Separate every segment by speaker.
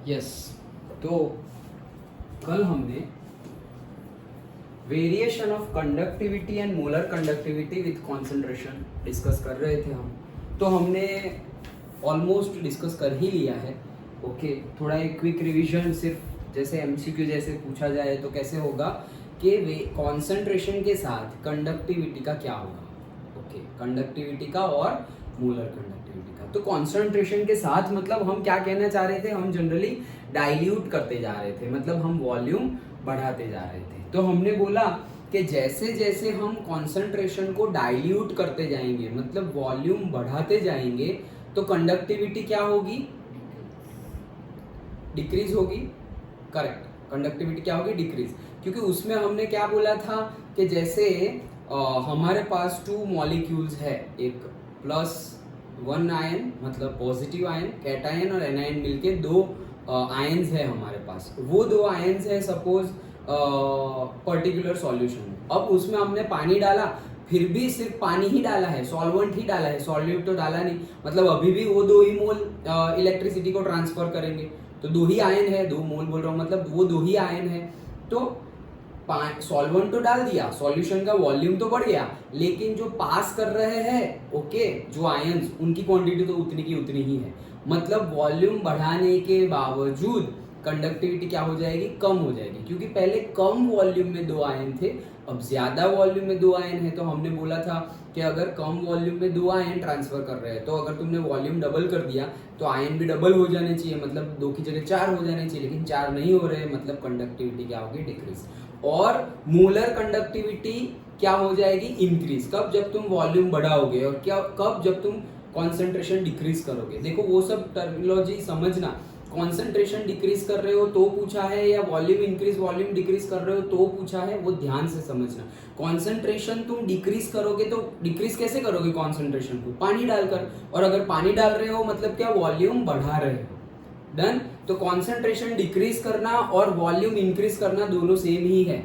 Speaker 1: Yes, तो कल हमने variation of conductivity and molar conductivity with concentration discuss कर रहे थे हम। तो हमने ऑलमोस्ट डिस्कस कर ही लिया है। ओके, थोड़ा एक क्विक रिवीजन, सिर्फ जैसे एमसीक्यू जैसे पूछा जाए तो कैसे होगा कि वे कॉन्सेंट्रेशन के साथ कंडक्टिविटी का क्या होगा। ओके, कंडक्टिविटी का और मोलर कंडक्टिविटी का। तो कॉन्सेंट्रेशन के साथ मतलब हम क्या कहना चाह रहे थे, हम जनरली डाइल्यूट करते जा रहे थे, मतलब हम वॉल्यूम बढ़ाते जा रहे थे। तो हमने बोला कि जैसे जैसे हम कॉन्सेंट्रेशन को डाइल्यूट करते जाएंगे, मतलब वॉल्यूम बढ़ाते जाएंगे, तो कंडक्टिविटी क्या होगी, डिक्रीज होगी। करेक्ट, कंडक्टिविटी क्या होगी, डिक्रीज। क्योंकि उसमें हमने क्या बोला था कि जैसे हमारे पास टू मॉलिक्यूल्स है, एक +1 आयन मतलब पॉजिटिव आयन, कैटायन और एनायन मिलके दो आयन्स है हमारे पास। वो दो आयन्स है सपोज पर्टिकुलर सॉल्यूशन। अब उसमें हमने पानी डाला, फिर भी सिर्फ पानी ही डाला है, सॉल्वेंट ही डाला है, सॉल्यूट तो डाला नहीं, मतलब अभी भी वो 2 ही मोल इलेक्ट्रिसिटी को ट्रांसफर करेंगे। तो 2 ही आयन है, 2 मोल बोल रहा हूँ, मतलब वो 2 ही आयन है। तो सॉल्वेंट तो डाल दिया, सॉल्यूशन का वॉल्यूम तो बढ़ गया, लेकिन जो पास कर रहे हैं ओके जो आयंस, उनकी क्वांटिटी तो उतनी की उतनी ही है। मतलब वॉल्यूम बढ़ाने के बावजूद कंडक्टिविटी क्या हो जाएगी, कम हो जाएगी। क्योंकि पहले कम वॉल्यूम में 2 आयन थे, अब ज्यादा वॉल्यूम में 2 आयन है। तो हमने बोला था कि अगर कम वॉल्यूम में 2 आयन ट्रांसफर कर रहे हैं, तो अगर तुमने वॉल्यूम डबल कर दिया तो आयन भी डबल हो जाने चाहिए, मतलब 2 की जगह 4 हो जाने चाहिए, लेकिन 4 नहीं हो रहे, मतलब कंडक्टिविटी क्या होगी, डिक्रीज। और मोलर कंडक्टिविटी क्या हो जाएगी, इंक्रीज। कब, जब तुम वॉल्यूम बढ़ाओगे, और क्या कब, जब तुम कॉन्सेंट्रेशन डिक्रीज करोगे। देखो वो सब टर्मिनोलॉजी समझना, कॉन्सेंट्रेशन डिक्रीज कर रहे हो तो पूछा है, या वॉल्यूम इंक्रीज वॉल्यूम डिक्रीज कर रहे हो तो पूछा है, वो ध्यान से समझना। कॉन्सेंट्रेशन तुम डिक्रीज करोगे तो डिक्रीज कैसे करोगे कॉन्सेंट्रेशन को, पानी डालकर, और अगर पानी डाल रहे हो मतलब क्या, वॉल्यूम बढ़ा रहे हो। डन। तो कॉन्सेंट्रेशन डिक्रीज करना और वॉल्यूम इंक्रीज करना दोनों सेम ही है।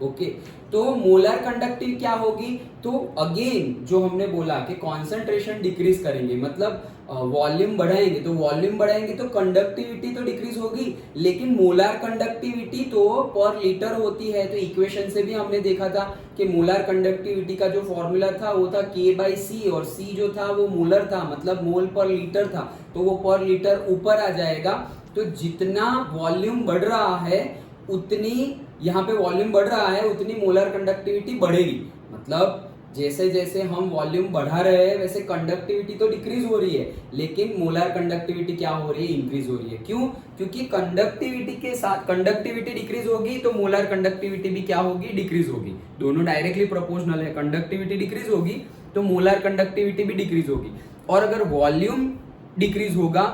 Speaker 1: ओके, तो मोलर कंडक्टिविटी क्या होगी, तो अगेन जो हमने बोला कि कॉन्सेंट्रेशन डिक्रीज करेंगे मतलब वॉल्यूम बढ़ाएंगे, तो वॉल्यूम बढ़ाएंगे तो कंडक्टिविटी तो डिक्रीज होगी, लेकिन मोलर कंडक्टिविटी तो पर लीटर होती है। तो इक्वेशन से भी हमने देखा था कि मोलर कंडक्टिविटी का जो फॉर्मूला था वो था K/C, और C जो था वो मोलर था, मतलब मोल पर लीटर था, तो वो पर लीटर ऊपर आ जाएगा। तो जितना वॉल्यूम बढ़ रहा है उतनी, यहाँ पे वॉल्यूम बढ़ रहा है उतनी मोलर कंडक्टिविटी बढ़ेगी। मतलब जैसे जैसे हम वॉल्यूम बढ़ा रहे हैं वैसे कंडक्टिविटी तो डिक्रीज हो रही है, लेकिन मोलर कंडक्टिविटी क्या हो रही है, इंक्रीज हो रही है। क्यों, क्योंकि कंडक्टिविटी के साथ कंडक्टिविटी डिक्रीज होगी तो मोलर कंडक्टिविटी भी क्या होगी, डिक्रीज होगी। दोनों डायरेक्टली प्रोपोर्शनल है, कंडक्टिविटी डिक्रीज होगी तो मोलर कंडक्टिविटी भी डिक्रीज होगी, और अगर वॉल्यूम डिक्रीज होगा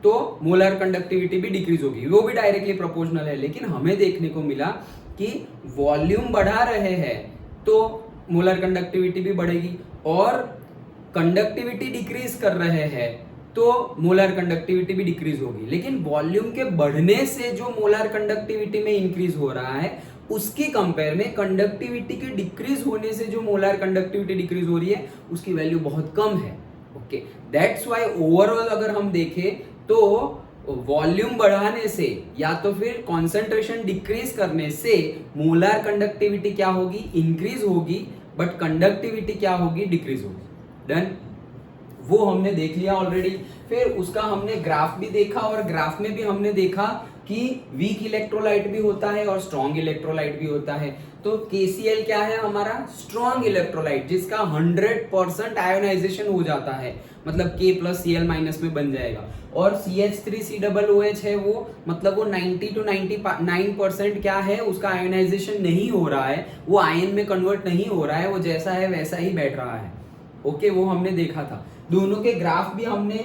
Speaker 1: तो मोलर कंडक्टिविटी भी डिक्रीज होगी, वो भी डायरेक्टली प्रोपोर्शनल है। लेकिन हमें देखने को मिला कि वॉल्यूम बढ़ा रहे हैं तो मोलर कंडक्टिविटी भी बढ़ेगी, और कंडक्टिविटी डिक्रीज कर रहे हैं तो मोलर कंडक्टिविटी भी डिक्रीज होगी। लेकिन वॉल्यूम के बढ़ने से जो मोलर कंडक्टिविटी में इंक्रीज हो रहा है उसके कंपेयर में कंडक्टिविटी के डिक्रीज होने से जो मोलर कंडक्टिविटी डिक्रीज हो रही है उसकी वैल्यू बहुत कम है। ओके, दैट्स व्हाई ओवरऑल अगर हम देखें तो वॉल्यूम बढ़ाने से या तो फिर कॉन्सेंट्रेशन डिक्रीज करने से मोलर कंडक्टिविटी क्या होगी, इंक्रीज होगी, बट कंडक्टिविटी क्या होगी, डिक्रीज होगी। डन, वो हमने देख लिया ऑलरेडी। फिर उसका हमने ग्राफ भी देखा, और ग्राफ में भी हमने देखा कि वीक इलेक्ट्रोलाइट भी होता है और स्ट्रॉन्ग इलेक्ट्रोलाइट भी होता है। तो KCl क्या है, हमारा स्ट्रॉन्ग इलेक्ट्रोलाइट, जिसका 100% आयोनाइजेशन हो जाता है, मतलब K+Cl- में बन जाएगा। और CH3COOH है वो, मतलब वो 90 to 99% क्या है, उसका आयोनाइजेशन नहीं हो रहा है, वो आयन में कन्वर्ट नहीं हो रहा है, वो जैसा है वैसा ही बैठ रहा है। ओके, वो हमने देखा था। दोनों के ग्राफ भी हमने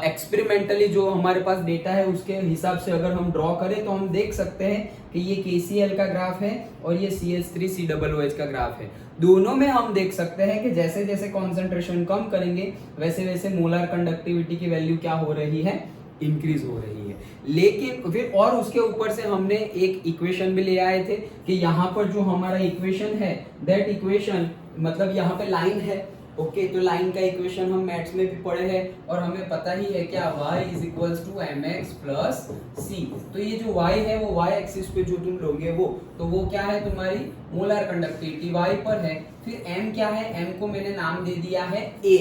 Speaker 1: एक्सपेरिमेंटली जो हमारे पास डेटा है उसके हिसाब से अगर हम ड्रॉ करें तो हम देख सकते हैं कि ये KCl का ग्राफ है और ये CH3COOH का ग्राफ है। दोनों में हम देख सकते हैं कि जैसे जैसे कॉन्सेंट्रेशन कम करेंगे वैसे वैसे मोलर कंडक्टिविटी की वैल्यू क्या हो रही है, इंक्रीज हो रही है। लेकिन फिर और उसके ऊपर से हमने एक इक्वेशन भी ले आए थे कि यहाँ पर जो हमारा इक्वेशन है, दैट इक्वेशन मतलब यहाँ पे लाइन है ओके, तो लाइन का इक्वेशन हम मैथ्स में भी पढ़े हैं और हमें पता ही है क्या, y is equals to mx plus c। तो ये जो y है वो y एक्सिस पे जो तुम लोगे वो, तो वो क्या है तुम्हारी मोलर कंडक्टिविटी y पर है। फिर m क्या है, m को मैंने नाम दे दिया है a।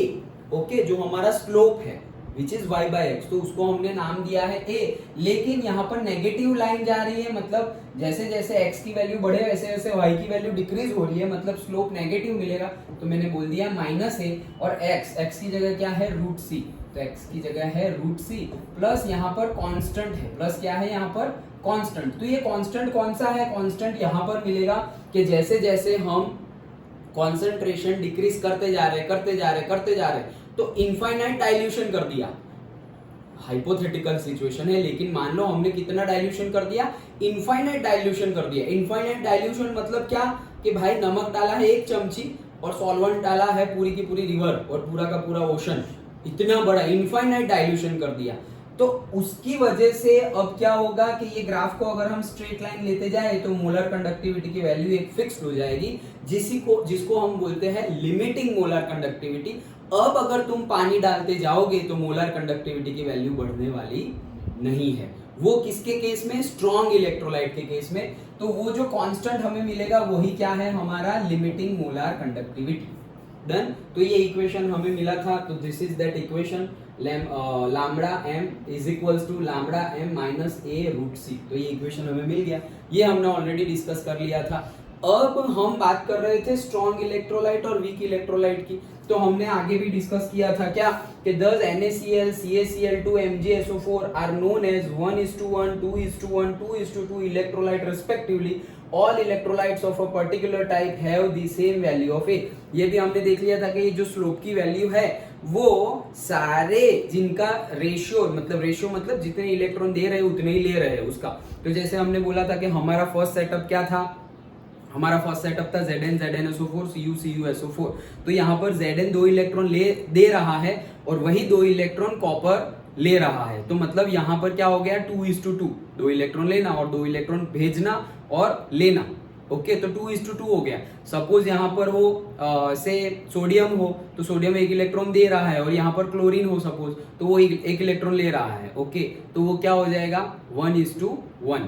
Speaker 1: ओके, जो हमारा स्लोप है which is y by x, तो उसको हमने नाम दिया है a। लेकिन यहाँ पर नेगेटिव लाइन जा रही है, मतलब जैसे जैसे x की वैल्यू बढ़े वैसे वैसे y की वैल्यू डिक्रीज हो रही है, मतलब स्लोप नेगेटिव मिलेगा। तो मैंने बोल दिया माइनस a, और x की जगह क्या है रूट c, तो x की जगह है रूट c, प्लस यहाँ पर कांस्टेंट है, प्लस क्या है यहाँ पर कांस्टेंट। तो ये कांस्टेंट कौन सा है, कांस्टेंट यहाँ पर मिलेगा कि जैसे जैसे हम कॉन्सेंट्रेशन डिक्रीज करते जा रहे, तो इनफाइनाइट डाइल्यूशन कर दिया। हाइपोथेटिकल सिचुएशन है, लेकिन मान लो हमने कितना डाइल्यूशन कर दिया, इनफाइनाइट डाइल्यूशन कर दिया। इनफाइनाइट डाइल्यूशन मतलब क्या कि भाई नमक डाला है 1 चमची और सॉल्वेंट डाला है पूरी की पूरी रिवर और पूरा का पूरा ओशन, इतना बड़ा इनफाइनाइट डाइल्यूशन कर दिया। तो उसकी वजह से अब क्या होगा कि ये ग्राफ को अगर हम स्ट्रेट लाइन लेते जाए तो मोलर कंडक्टिविटी की वैल्यू एक फिक्स्ड हो जाएगी, जिसको हम बोलते हैं लिमिटिंग मोलर कंडक्टिविटी। अब अगर तुम पानी डालते जाओगे तो मोलर कंडक्टिविटी की वैल्यू बढ़ने वाली नहीं है। वो किसके केस में, स्ट्रॉन्ग इलेक्ट्रोलाइट के केस में। तो वो जो कांस्टेंट हमें मिलेगा वही क्या है, हमारा लिमिटिंग मोलर कंडक्टिविटी। डन। तो ये इक्वेशन हमें मिला था, तो this is that equation, lambda m is equals to lambda m minus a root c। तो ये इक्वेशन हमें मिल गया, ये हमने ऑलरेडी डिस्कस कर लिया था। अब हम बात कर रहे थे स्ट्रॉन्ग इलेक्ट्रोलाइट और वीक इलेक्ट्रोलाइट की, तो हमने आगे भी डिस्कस किया था क्या कि thus NaCl, CaCl2, MgSO4 are known as 1:1, 2:1, 2:2 electrolyte respectively. All electrolytes of a particular type have the same value of A। ये भी हमने देख लिया था कि ये जो स्लोप की वैल्यू है वो सारे जिनका रेशियो मतलब जितने इलेक्ट्रॉन दे रहे हैं उतने ही ले रहे हैं उसका। तो जैसे हमने बोला था कि हमारा फर्स्ट सेटअप क्या था, हमारा फर्स्ट सेटअप था ZnSO4 CuCuSO4। तो यहाँ पर Zn 2 इलेक्ट्रॉन दे रहा है और वही 2 इलेक्ट्रॉन कॉपर ले रहा है। तो मतलब यहाँ पर क्या हो गया, 2:2, 2 इलेक्ट्रॉन लेना और 2 इलेक्ट्रॉन भेजना और लेना। ओके, तो 2:2 हो गया। सपोज यहाँ पर हो से सोडियम हो, तो सोडियम 1 इलेक्ट्रॉन दे रहा है, और यहाँ पर क्लोरीन हो सपोज, तो वो 1 इलेक्ट्रॉन ले रहा है। ओके, तो वो क्या हो जाएगा 1:1।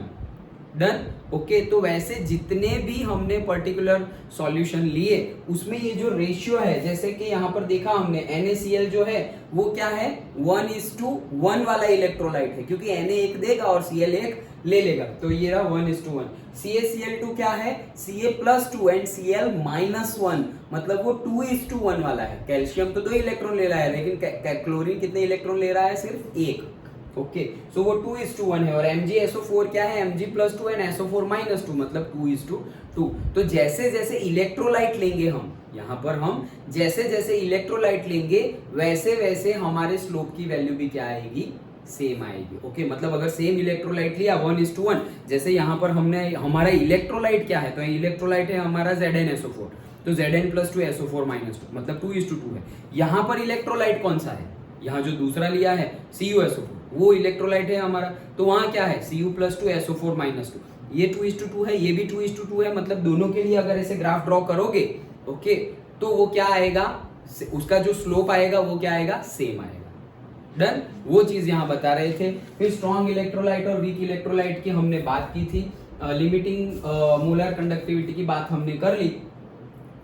Speaker 1: डन। ओके, तो वैसे जितने भी हमने पर्टिकुलर सॉल्यूशन लिए उसमें ये जो रेशियो है, जैसे कि यहाँ पर देखा हमने NaCl जो है वो क्या है 1:1 वाला इलेक्ट्रोलाइट है, क्योंकि Na 1 देगा और Cl 1 ले लेगा, तो ये रहा 1:1। CaCl2 क्या है, Ca+2 एंड Cl-1, मतलब वो 2:1 वाला है। कैल्शियम तो 2 इलेक्ट्रॉन ले रहा है, लेकिन क्लोरीन कितने इलेक्ट्रॉन ले रहा है, सिर्फ 1। ओके, सो वो 2:1 है। और MgSO4 क्या है, Mg+2 एंड SO4 -2, मतलब 2:2। तो जैसे जैसे इलेक्ट्रोलाइट लेंगे हम, यहाँ पर हम जैसे जैसे इलेक्ट्रोलाइट लेंगे वैसे वैसे हमारे स्लोप की वैल्यू भी क्या आएगी, सेम आएगी। ओके, मतलब अगर सेम इलेक्ट्रोलाइट लिया 1:1, जैसे यहाँ पर हमने हमारा इलेक्ट्रोलाइट क्या है, तो इलेक्ट्रोलाइट है हमारा ZnSO4, तो Zn+2 SO4 -2, मतलब 2:2 है। यहाँ पर इलेक्ट्रोलाइट कौन सा है, यहाँ जो दूसरा लिया है CuSO4, वो इलेक्ट्रोलाइट है हमारा, तो वहां क्या है Cu+2 SO4 -2, ये 2:2 है, ये भी 2:2 है, मतलब दोनों के लिए अगर ऐसे ग्राफ ड्रॉ करोगे, ओके, तो वो क्या आएगा, उसका जो स्लोप आएगा वो क्या आएगा, सेम आएगा। डन, वो चीज यहाँ बता रहे थे। फिर स्ट्रॉन्ग इलेक्ट्रोलाइट और वीक इलेक्ट्रोलाइट की हमने बात की थी, लिमिटिंग मोलर कंडक्टिविटी की बात हमने कर ली।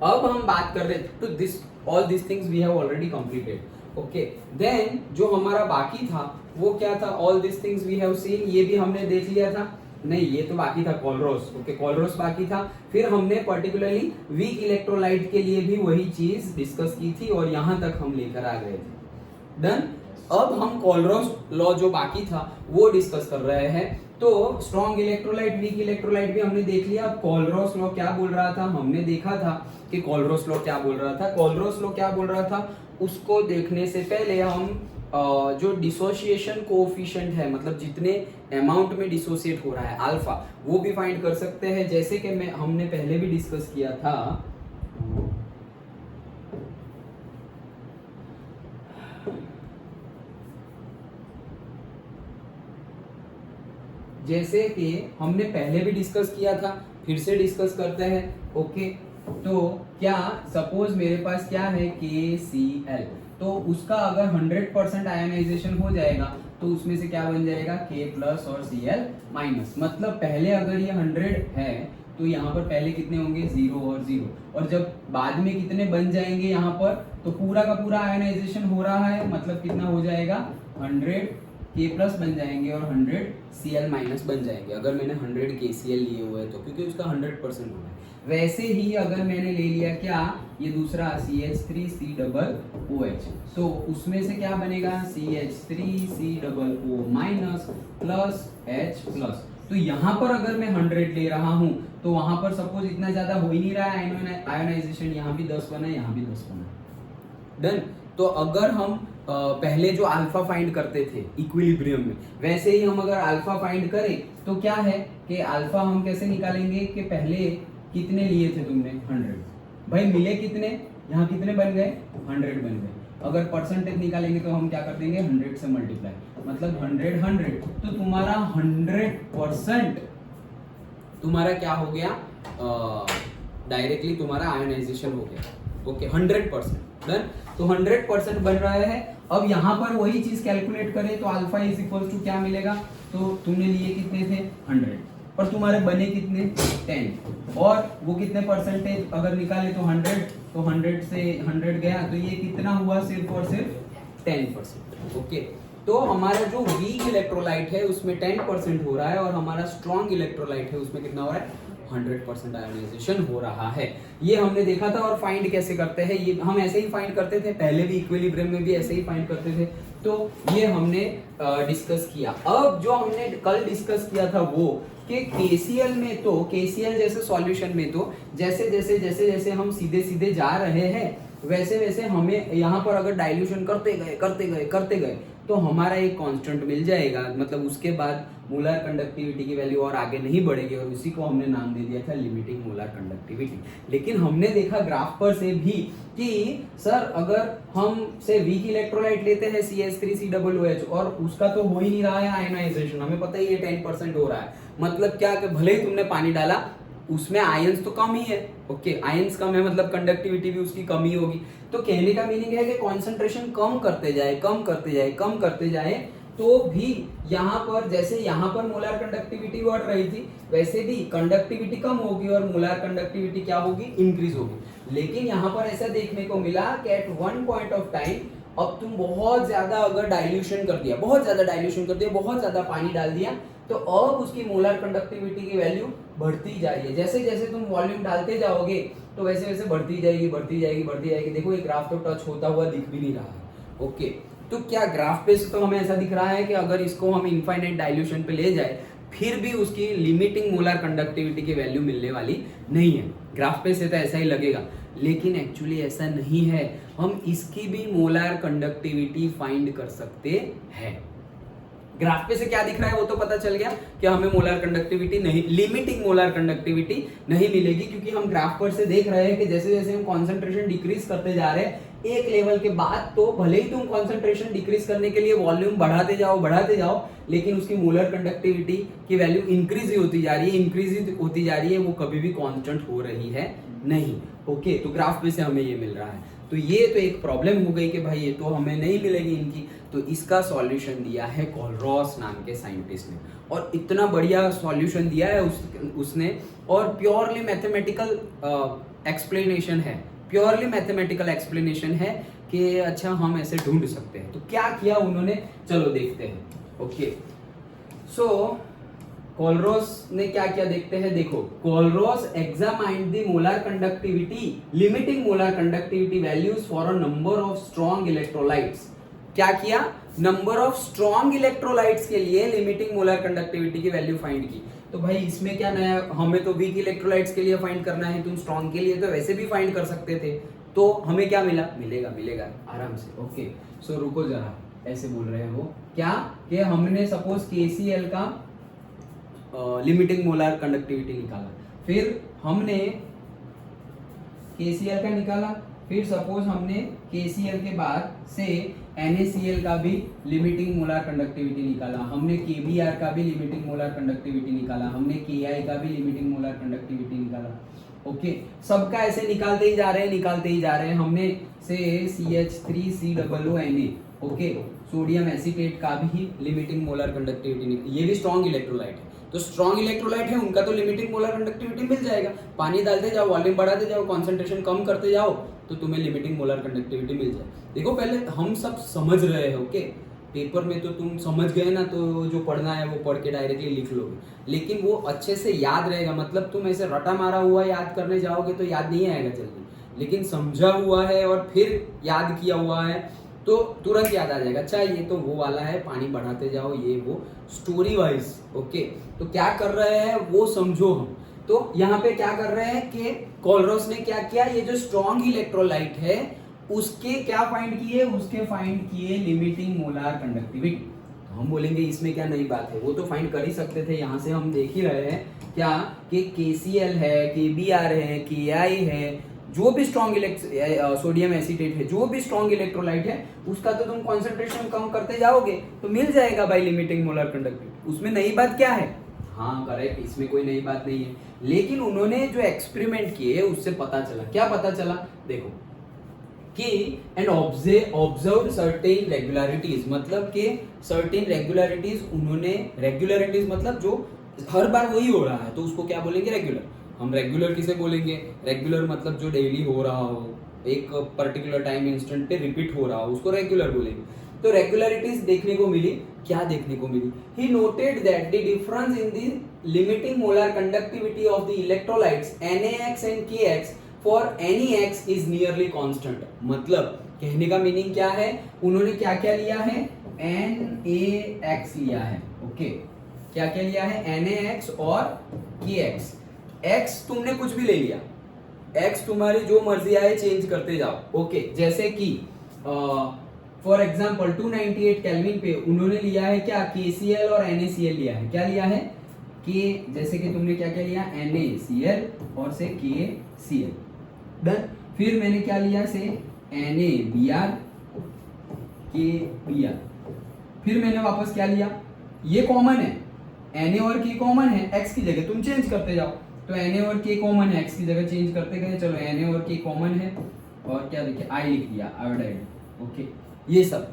Speaker 1: अब हम बात कर रहे थे, तो this all this things we have already completed. Okay, then जो हमारा बाकी था वो क्या था, all this things we have seen, ये भी हमने देख लिया था, नहीं ये तो बाकी था कोलरोस। ओके, कोलरोस बाकी था। फिर हमने पर्टिकुलरली वीक इलेक्ट्रोलाइट के लिए भी वही चीज डिस्कस की थी और यहां तक हम लेकर आ गए थे। डन। अब हम कोलरोस लॉ जो बाकी था वो डिस्कस कर रहे हैं। तो स्ट्रॉन्ग इलेक्ट्रोलाइट वीक इलेक्ट्रोलाइट भी हमने देख लिया। कोलरोस लॉ क्या बोल रहा था, हमने देखा था कि कोलरोस लॉ क्या बोल रहा था। कोलरोस लॉ क्या बोल रहा था उसको देखने से पहले हम जो डिसोसिएशन कोएफिशिएंट है, मतलब जितने अमाउंट में डिसोसिएट हो रहा है अल्फा, वो भी फाइंड कर सकते हैं। जैसे कि हमने पहले भी डिस्कस किया था, फिर से डिस्कस करते हैं। ओके, तो क्या सपोज मेरे पास क्या है KCl, तो उसका अगर 100% आयनाइजेशन हो जाएगा तो उसमें से क्या बन जाएगा K प्लस और Cl माइनस। मतलब पहले अगर ये 100 है तो यहाँ पर पहले कितने होंगे 0 और 0, और जब बाद में कितने बन जाएंगे यहाँ पर, तो पूरा का पूरा आयनाइजेशन हो रहा है, मतलब कितना हो जाएगा 100 K प्लस बन जाएंगे और 100 Cl माइनस बन जाएंगे अगर मैंने 100 KCl लिए हुए हैं तो, क्योंकि उसका 100% होना है। वैसे ही अगर मैंने ले लिया क्या ये दूसरा CH3COOH, तो उसमें से क्या बनेगा CH3COO minus plus H plus. तो यहाँ पर अगर मैं 100 ले रहा हूँ तो वहां पर सपोज इतना ज्यादा हो ही नहीं रहा है आयोनाइजेशन, यहाँ भी 10 बना है, यहाँ भी 10 बना है। डन। तो अगर हम पहले जो अल्फा फाइंड करते थे इक्विलिब्रियम में, वैसे ही हम अगर अल्फा फाइंड करें तो क्या है कि अल्फा हम कैसे निकालेंगे कि पहले कितने लिए थे तुमने 100, भाई मिले कितने, यहाँ कितने बन गए 100 बन गए। अगर परसेंटेज निकालेंगे तो हम क्या कर देंगे 100 से मल्टीप्लाई, मतलब 100 तो तुम्हारा 100% तुम्हारा क्या हो गया, डायरेक्टली तुम्हारा आयोनाइजेशन हो गया। Okay 100% done. तो 100% बन रहा है। अब यहाँ पर वही चीज कैलकुलेट करें तो अल्फा इज इक्वल टू क्या मिलेगा, तो तुमने लिए कितने थे 100 और तुम्हारे बने कितने 10, और वो कितने परसेंटेज अगर निकाले तो 100, तो 100 से 100 गया तो ये कितना हुआ सिर्फ और सिर्फ 10%। ओके तो हमारा जो वीक इलेक्ट्रोलाइट है उसमें 10% हो रहा है और हमारा स्ट्रॉन्ग इलेक्ट्रोलाइट है उसमें कितना हो रहा है 100% आयोनाइजेशन हो रहा है। ये हमने देखा था। और फाइंड कैसे करते हैं, ये हम ऐसे ही फाइंड करते थे पहले भी, इक्विलिब्रियम में भी ऐसे ही फाइंड करते थे। तो ये हमने डिस्कस किया। अब जो हमने कल डिस्कस किया था वो कि KCl में तो KCl जैसे सॉल्यूशन में तो जैसे जैसे जैसे जैसे हम सीधे सीधे जा रहे हैं वैसे वैसे हमें यहाँ पर अगर डाइल्यूशन करते गए तो हमारा एक कांस्टेंट मिल जाएगा, मतलब उसके बाद मोलर कंडक्टिविटी की वैल्यू और आगे नहीं बढ़ेगी, और उसी को हमने नाम दे दिया था लिमिटिंग मोलर कंडक्टिविटी। लेकिन हमने देखा ग्राफ पर से भी कि सर अगर हम से वीक इलेक्ट्रोलाइट लेते हैं CH3COOH और उसका तो हो ही नहीं रहा है आयनाइजेशन, हमें पता ही है 10% हो रहा है, मतलब क्या कि भले ही तुमने पानी डाला उसमें आयंस तो कम ही है। ओके आयंस कम है मतलब कंडक्टिविटी भी उसकी कम ही होगी। तो कहने का मीनिंग है कि कंसंट्रेशन कम करते जाए तो भी यहाँ पर जैसे यहाँ पर मोलर कंडक्टिविटी बढ़ रही थी वैसे भी कंडक्टिविटी कम होगी और मोलर कंडक्टिविटी क्या होगी इंक्रीज होगी। लेकिन यहाँ पर ऐसा देखने को मिला कि at one point of time अब तुम बहुत ज्यादा अगर डाइल्यूशन कर दिया, बहुत ज्यादा पानी डाल दिया तो अब उसकी मोलर कंडक्टिविटी की वैल्यू बढ़ती जा रही है। जैसे जैसे तुम वॉल्यूम डालते जाओगे तो वैसे वैसे बढ़ती जाएगी। देखो ये ग्राफ तो टच होता हुआ दिख भी नहीं रहा है। ओके तो क्या ग्राफ पे तो हमें ऐसा दिख रहा है कि अगर इसको हम इनफाइनाइट डाइल्यूशन पे ले जाए फिर भी उसकी लिमिटिंग मोलर कंडक्टिविटी की वैल्यू मिलने वाली नहीं है। ग्राफ पे से तो ऐसा ही लगेगा, लेकिन एक्चुअली ऐसा नहीं है। हम इसकी भी मोलर कंडक्टिविटी फाइंड कर सकते हैं। ग्राफ पे से क्या दिख रहा है वो तो पता चल गया कि हमें मोलर कंडक्टिविटी नहीं, लिमिटिंग मोलर कंडक्टिविटी नहीं मिलेगी, क्योंकि हम ग्राफ पर से देख रहे हैं कि जैसे जैसे हम कंसंट्रेशन डिक्रीज करते जा रहे हैं एक लेवल के बाद तो भले ही तुम कंसंट्रेशन डिक्रीज करने के लिए वॉल्यूम बढ़ाते जाओ, लेकिन उसकी मोलर कंडक्टिविटी की वैल्यू इंक्रीज ही होती जा रही है, वो कभी भी कांस्टेंट हो रही है नहीं। ओके तो ग्राफ पे से हमें ये मिल रहा है। तो ये तो एक प्रॉब्लम हो गई कि भाई ये तो हमें नहीं मिलेगी इनकी। तो इसका सॉल्यूशन दिया है कोलरॉस नाम के साइंटिस्ट ने, और इतना बढ़िया सॉल्यूशन दिया है उसने, और प्योरली मैथमेटिकल एक्सप्लेनेशन है कि अच्छा हम ऐसे ढूंढ सकते हैं। तो क्या किया उन्होंने, चलो देखते हैं। ओके सो कोलरॉस ने क्या किया देखते हैं। देखो कोलरॉस examined the molar conductivity, limiting molar conductivity values for a number of strong electrolytes. क्या किया, नंबर ऑफ स्ट्रॉन्ग इलेक्ट्रोलाइट्स के लिए लिमिटिंग मोलर कंडक्टिविटी की वैल्यू फाइंड की। तो भाई इसमें क्या नया, हमें तो वीक इलेक्ट्रोलाइट्स के लिए फाइंड करना है, तुम स्ट्रॉन्ग के लिए तो वैसे भी फाइंड कर सकते थे। तो हमें क्या मिलेगा आराम से। ओके सो रुको जरा, ऐसे बोल रहे हैं वो क्या कि हमने सपोज KCl का लिमिटिंग मोलर कंडक्टिविटी निकाला, फिर हमने KCl का निकाला, फिर सपोज हमने KCl के बाद से NaCl का भी लिमिटिंग मोलर कंडक्टिविटी निकाला, हमने KBr का भी लिमिटिंग मोलर कंडक्टिविटी निकाला, हमने Ki का भी लिमिटिंग मोलर कंडक्टिविटी निकाला। ओके, सबका ऐसे निकालते ही जा रहे हैं, निकालते ही जा रहे हैं। हमने से CH3COO Na, okay, sodium acetate का भी लिमिटिंग मोलर कंडक्टिविटी, ये भी स्ट्रॉन्ग इलेक्ट्रोलाइट है, तो स्ट्रॉन्ग इलेक्ट्रोलाइट है उनका तो लिमिटिंग मोलर कंडक्टिविटी मिल जाएगा। पानी डालते जाओ, वॉल्यूम बढ़ाते जाओ, कॉन्सेंट्रेशन कम करते जाओ, तो तुम्हें लिमिटिंग मोलर कंडक्टिविटी मिल जाए। देखो पहले हम सब समझ रहे हैं, ओके, पेपर में तो तुम समझ गए ना, तो जो पढ़ना है वो पढ़ के डायरेक्टली लिख लोगे, लेकिन वो अच्छे से याद रहेगा। मतलब तुम ऐसे रटा मारा हुआ याद करने जाओगे तो याद नहीं आएगा जल्दी, लेकिन समझा हुआ है और फिर याद किया हुआ है तो तुरंत याद आ जाएगा। अच्छा ये तो वो वाला है, पानी बढ़ाते जाओ, ये वो स्टोरी वाइज, ओके। तो क्या कर रहे हैं वो समझो हम। तो यहाँ पे क्या कर रहे हैं कि कोलरोस ने क्या किया, ये जो स्ट्रॉन्ग इलेक्ट्रोलाइट है उसके क्या फाइंड किए, उसके फाइंड किए लिमिटिंग मोलार कंडक्टिविटी। तो हम बोलेंगे इसमें क्या नई बात है, वो तो फाइंड कर ही सकते थे, यहाँ से हम देख ही रहे हैं क्या कि KCl है, KBr है, KI है, जो भी स्ट्रॉन्ग सोडियम एसीटेट है, जो भी स्ट्रॉन्ग इलेक्ट्रोलाइट है, उसका तो तुम कॉन्सेंट्रेशन कम करते जाओगे तो मिल जाएगा बाय लिमिटिंग मोलर कंडक्टिविटी। उसमें नई बात क्या है? हाँ करेक्ट, इसमें कोई नई बात नहीं है, लेकिन उन्होंने जो एक्सपेरिमेंट किए उससे पता चला, क्या पता चला, देखो कि एंड ऑब्जर्व सर्टेन रेगुलरिटीज, मतलब कि सर्टेन रेगुलरिटीज उन्होंने, रेगुलरिटीज मतलब जो हर बार वही हो रहा है तो उसको क्या बोलेंगे, रेगुलर। हम रेगुलर किसे बोलेंगे, रेगुलर मतलब जो डेली हो रहा हो, एक पर्टिकुलर टाइम इंस्टेंट पे रिपीट हो रहा हो, उसको रेगुलर बोलेंगे। तो रेगुलरिटीज देखने को मिली, क्या देखने को मिली, he noted that the difference in the limiting molar conductivity of the electrolytes NaX and KX for NaX is nearly constant. मतलब कहने का मीनिंग क्या है, उन्होंने क्या क्या लिया है, NaX लिया है, ओके, क्या क्या लिया है, NaX और KX। X तुमने कुछ भी ले लिया, X तुम्हारी जो मर्जी आए चेंज करते जाओ, ओके। जैसे कि फॉर एग्जांपल 298 केल्विन पे उन्होंने लिया है क्या, KCl और NaCl लिया है, क्या लिया है, कि जैसे कि तुमने क्या क्या लिया, NaCl और से KCl, डन। फिर मैंने क्या लिया से NaBr KBr, फिर मैंने वापस क्या लिया, ये कॉमन है, Na और K कॉमन है, X की जगह तुम चेंज करते जाओ, तो Na और K कॉमन है, X की जगह चेंज करते गए, चलो Na और K कॉमन है, और क्या देखिए I लिख दिया, आयोडाइड, ओके। ये सब,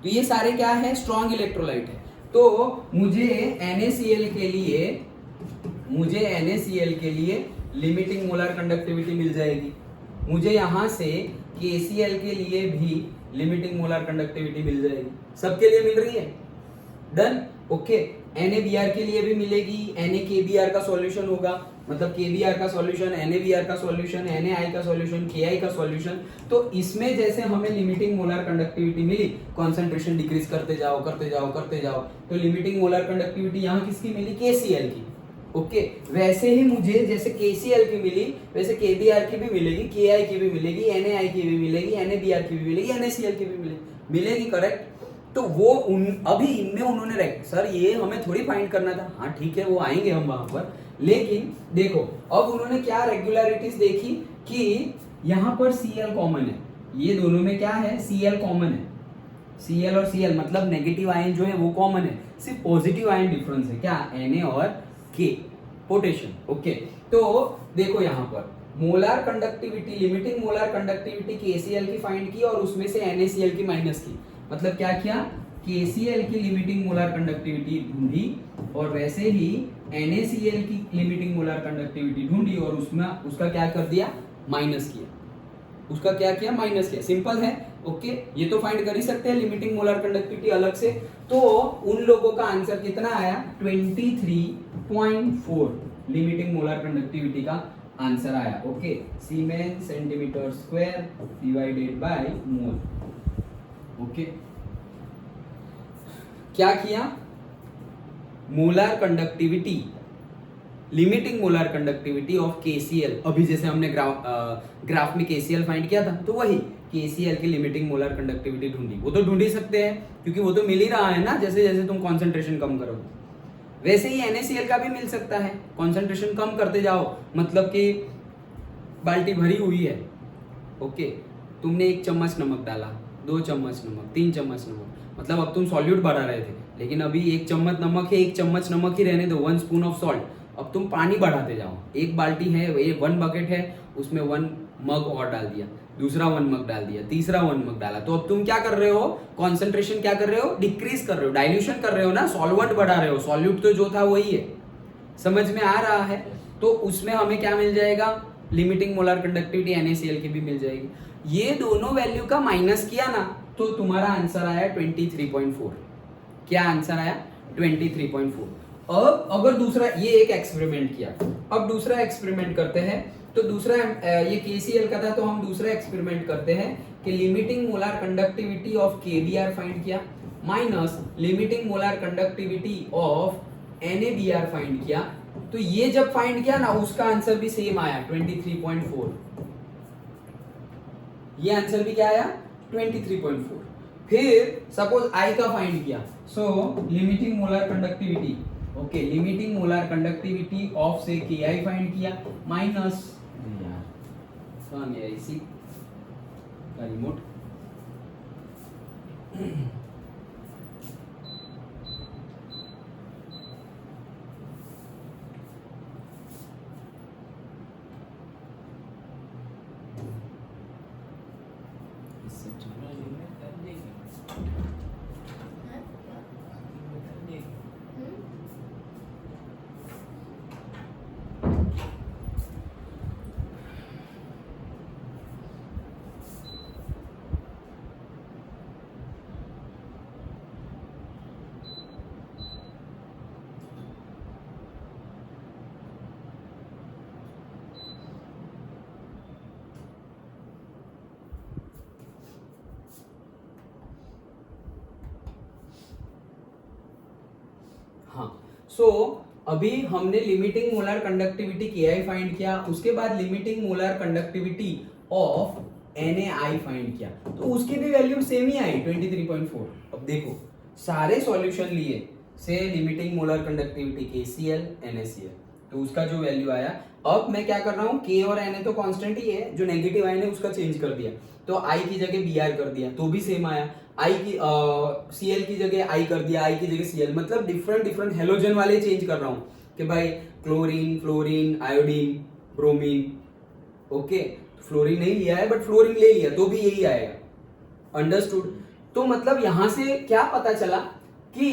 Speaker 1: तो ये सारे क्या है, स्ट्रॉन्ग इलेक्ट्रोलाइट है। तो मुझे NaCl के लिए लिमिटिंग मोलर कंडक्टिविटी मिल जाएगी, मुझे यहाँ से KCl के लिए भी लिमिटिंग मोलर कंडक्टिविटी मिल जाएगी, सबके लिए मिल रही है, डन, ओके। NaBr के लिए भी मिलेगी, NaKBr का सॉल्यूशन होगा, मतलब KBr का सॉल्यूशन, NaBr का सॉल्यूशन, NaI का सॉल्यूशन, KI का सॉल्यूशन। तो इसमें जैसे हमें लिमिटिंग मोलर कंडक्टिविटी मिली, कंसंट्रेशन डिक्रीज करते जाओ करते जाओ करते जाओ, तो लिमिटिंग मोलर कंडक्टिविटी यहाँ किसकी मिली, KCl की, ओके। वैसे ही मुझे जैसे KCl की मिली वैसे KBr की भी मिलेगी, KI की भी मिलेगी, NaI की भी मिलेगी, NaBr की भी मिलेगी, NaCl की भी मिलेगी, करेक्ट। तो वो अभी इनमें उन्होंने सर ये हमें थोड़ी फाइंड करना था, हाँ ठीक है वो आएंगे हम वहां पर, लेकिन देखो अब उन्होंने क्या रेगुलरिटीज देखी कि यहाँ पर Cl कॉमन है, ये दोनों में क्या है, Cl कॉमन है, Cl और Cl मतलब नेगेटिव आयन जो है वो कॉमन है, सिर्फ पॉजिटिव आयन डिफरेंस है, क्या, Na और K, पोटेशियम, ओके। तो देखो यहाँ पर molar conductivity, limiting molar conductivity KCl की फाइंड की और उसमें से NaCl की माइनस की, मतलब क्या किया, KCl की लिमिटिंग मोलर कंडक्टिविटी ढूंढी और वैसे ही NaCl की लिमिटिंग मोलर कंडक्टिविटी ढूंढी और उसमें उसका क्या कर दिया, माइनस किया, उसका क्या किया, माइनस किया, सिंपल है, ओके। ये तो फाइंड कर ही सकते हैं लिमिटिंग मोलर कंडक्टिविटी अलग से। तो उन लोगों का आंसर कितना आया, 23.4 लिमिटिंग मोलर कंडक्टिविटी का आंसर आया, okay, siemens centimetre square divided by mole, okay. क्या किया, molar conductivity, limiting molar conductivity of KCl, अभी जैसे हमने ग्राफ में KCl फाइंड किया था, तो वही KCl की लिमिटिंग मोलर कंडक्टिविटी ढूंढी, वो तो ढूंढ ही सकते हैं क्योंकि वो तो मिल ही रहा है ना, जैसे जैसे तुम कंसंट्रेशन कम करोगे वैसे ही NaCl का भी मिल सकता है, कंसंट्रेशन कम करते जाओ, मतलब कि बाल्टी भरी हुई है, ओके, तुमने 1 चम्मच नमक डाला, 2 चम्मच नमक, 3 चम्मच नमक, मतलब अब तुम सॉल्यूट बढ़ा रहे थे, लेकिन अभी 1 चम्मच नमक है, 1 चम्मच नमक ही रहने दो, 1 स्पून ऑफ सॉल्ट, अब तुम पानी बढ़ाते जाओ, एक बाल्टी है, ये 1 बकेट है, उसमें 1 मग और डाल दिया, दूसरा 1 मग डाल दिया, तीसरा 1 मग डाला, तो अब तुम क्या कर रहे हो, कॉन्सेंट्रेशन क्या कर रहे हो, डिक्रीज कर रहे हो, डाइल्यूशन कर रहे हो ना, सॉल्वेंट बढ़ा रहे हो, सॉल्यूट तो जो था वही है। समझ में आ रहा है? तो उसमें हमें क्या मिल जाएगा, लिमिटिंग मोलर कंडक्टिविटी NaCl की भी मिल जाएगी। ये दोनों वैल्यू का माइनस किया ना, तो तुम्हारा आंसर आया 23.4। क्या आंसर आया? 23.4। अब अगर दूसरा, ये एक एक्सपेरिमेंट किया, अब दूसरा एक्सपेरिमेंट करते हैं। तो दूसरा ये KCl का था, तो हम दूसरा एक्सपेरिमेंट करते हैं कि limiting molar conductivity of KBr find किया minus limiting molar conductivity of NaBr find किया। तो ये जब फाइंड किया ना, उसका आंसर भी सेम आया 23.4। ये आंसर भी क्या आया? 23.4। फिर सपोज I का फाइंड किया, so limiting molar conductivity, okay, limiting molar conductivity of से KI फाइंड किया माइनस, यार कहां गया इसी का रिमोट, हाँ। सो अभी हमने limiting molar conductivity KI find किया, उसके बाद limiting molar conductivity of NaI find किया, तो उसकी भी वैल्यू सेम ही आई 23.4। अब देखो सारे सॉल्यूशन लिए से limiting molar conductivity KCl NaCl, तो उसका जो वैल्यू आया, अब मैं क्या कर रहा हूँ, K और Na तो कांस्टेंट ही है, जो नेगेटिव आयन है उसका चेंज कर दिया, तो I की जगह Br कर दिया, तो भी सेम आया। I की Cl की जगह I कर दिया, I की जगह Cl, मतलब डिफरेंट डिफरेंट हेलोजन वाले चेंज कर रहा हूँ कि भाई chlorine, fluorine, iodine, bromine, okay, fluorine नहीं लिया है बट फ्लोरीन ले लिया, तो भी यही आएगा। अंडरस्टूड? तो मतलब यहां से क्या पता चला कि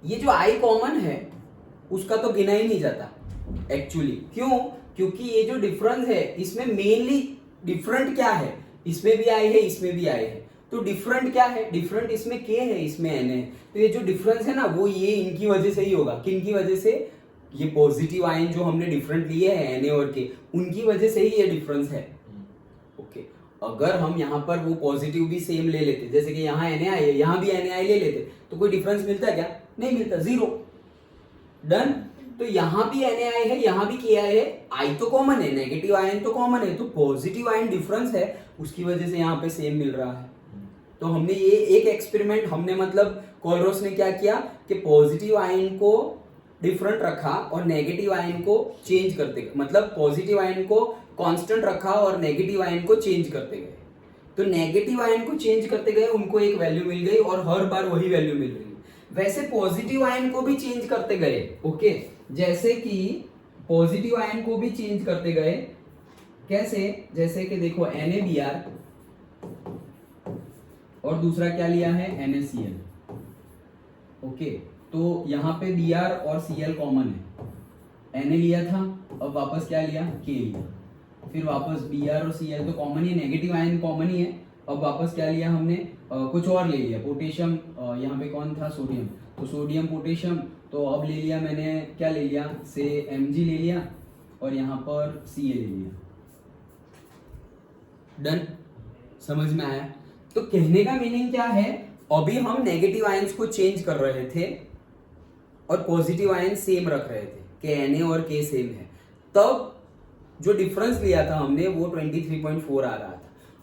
Speaker 1: ये जो I कॉमन है उसका तो गिना ही नहीं जाता एक्चुअली। क्यों? क्योंकि ये जो डिफरेंस है इसमें मेनली डिफरेंट क्या है, इसमें भी I है, इसमें भी I है, तो डिफरेंट क्या है, डिफरेंट इसमें K है, इसमें N है, तो ये जो डिफरेंस है ना, वो ये इनकी वजह से ही होगा। किन की वजह से? ये पॉजिटिव आयन जो हमने डिफरेंट लिए हैं Na और K, उनकी वजह से ही ये डिफरेंस है। ओके, अगर हम यहाँ पर वो पॉजिटिव भी सेम ले लेते, जैसे कि यहाँ Na है, यहाँ भी Na ले लेते, तो कोई डिफरेंस मिलता है क्या? नहीं मिलता, जीरो। डन? तो यहाँ भी Na है, यहाँ भी Ki है, I तो कॉमन है, नेगेटिव आयन तो कॉमन है, तो पॉजिटिव आयन डिफरेंस है, उसकी वजह से यहाँ पे सेम मिल रहा है। तो हमने ये एक एक्सपेरिमेंट, हमने मतलब कोलरोस ने क्या किया कि पॉजिटिव आयन को डिफरेंट रखा और नेगेटिव आयन को चेंज करते गए, मतलब पॉजिटिव आयन को कांस्टेंट रखा और नेगेटिव आयन को चेंज करते गए। तो नेगेटिव आयन को चेंज करते गए, उनको एक वैल्यू मिल गई और हर बार वही वैल्यू मिल रही है। वैसे पॉजिटिव आयन को भी चेंज करते गए, ओके, जैसे कि पॉजिटिव आयन को भी चेंज करते गए, कैसे? जैसे कि देखो NaBr और दूसरा क्या लिया है, NaCl, ओके, तो यहाँ पे Br और Cl कॉमन है, Na लिया था, अब वापस क्या लिया, K लिया, फिर वापस Br और Cl तो कॉमन ही, नेगेटिव आयन कॉमन ही है, अब वापस क्या लिया हमने, कुछ और ले लिया, पोटेशियम, यहाँ पे कौन था, सोडियम, तो सोडियम पोटेशियम, तो अब ले लिया मैंने, क्या ले लिया, से Mg ले लिया और यहाँ पर Ca ले लिया। डन? समझ में आया? तो कहने का मीनिंग क्या है, अभी हम नेगेटिव आयंस को चेंज कर रहे थे और पॉजिटिव आयन सेम रख रहे थे कि Na और K सेम है, तब जो डिफरेंस लिया था हमने वो 23.4 आ रहा था।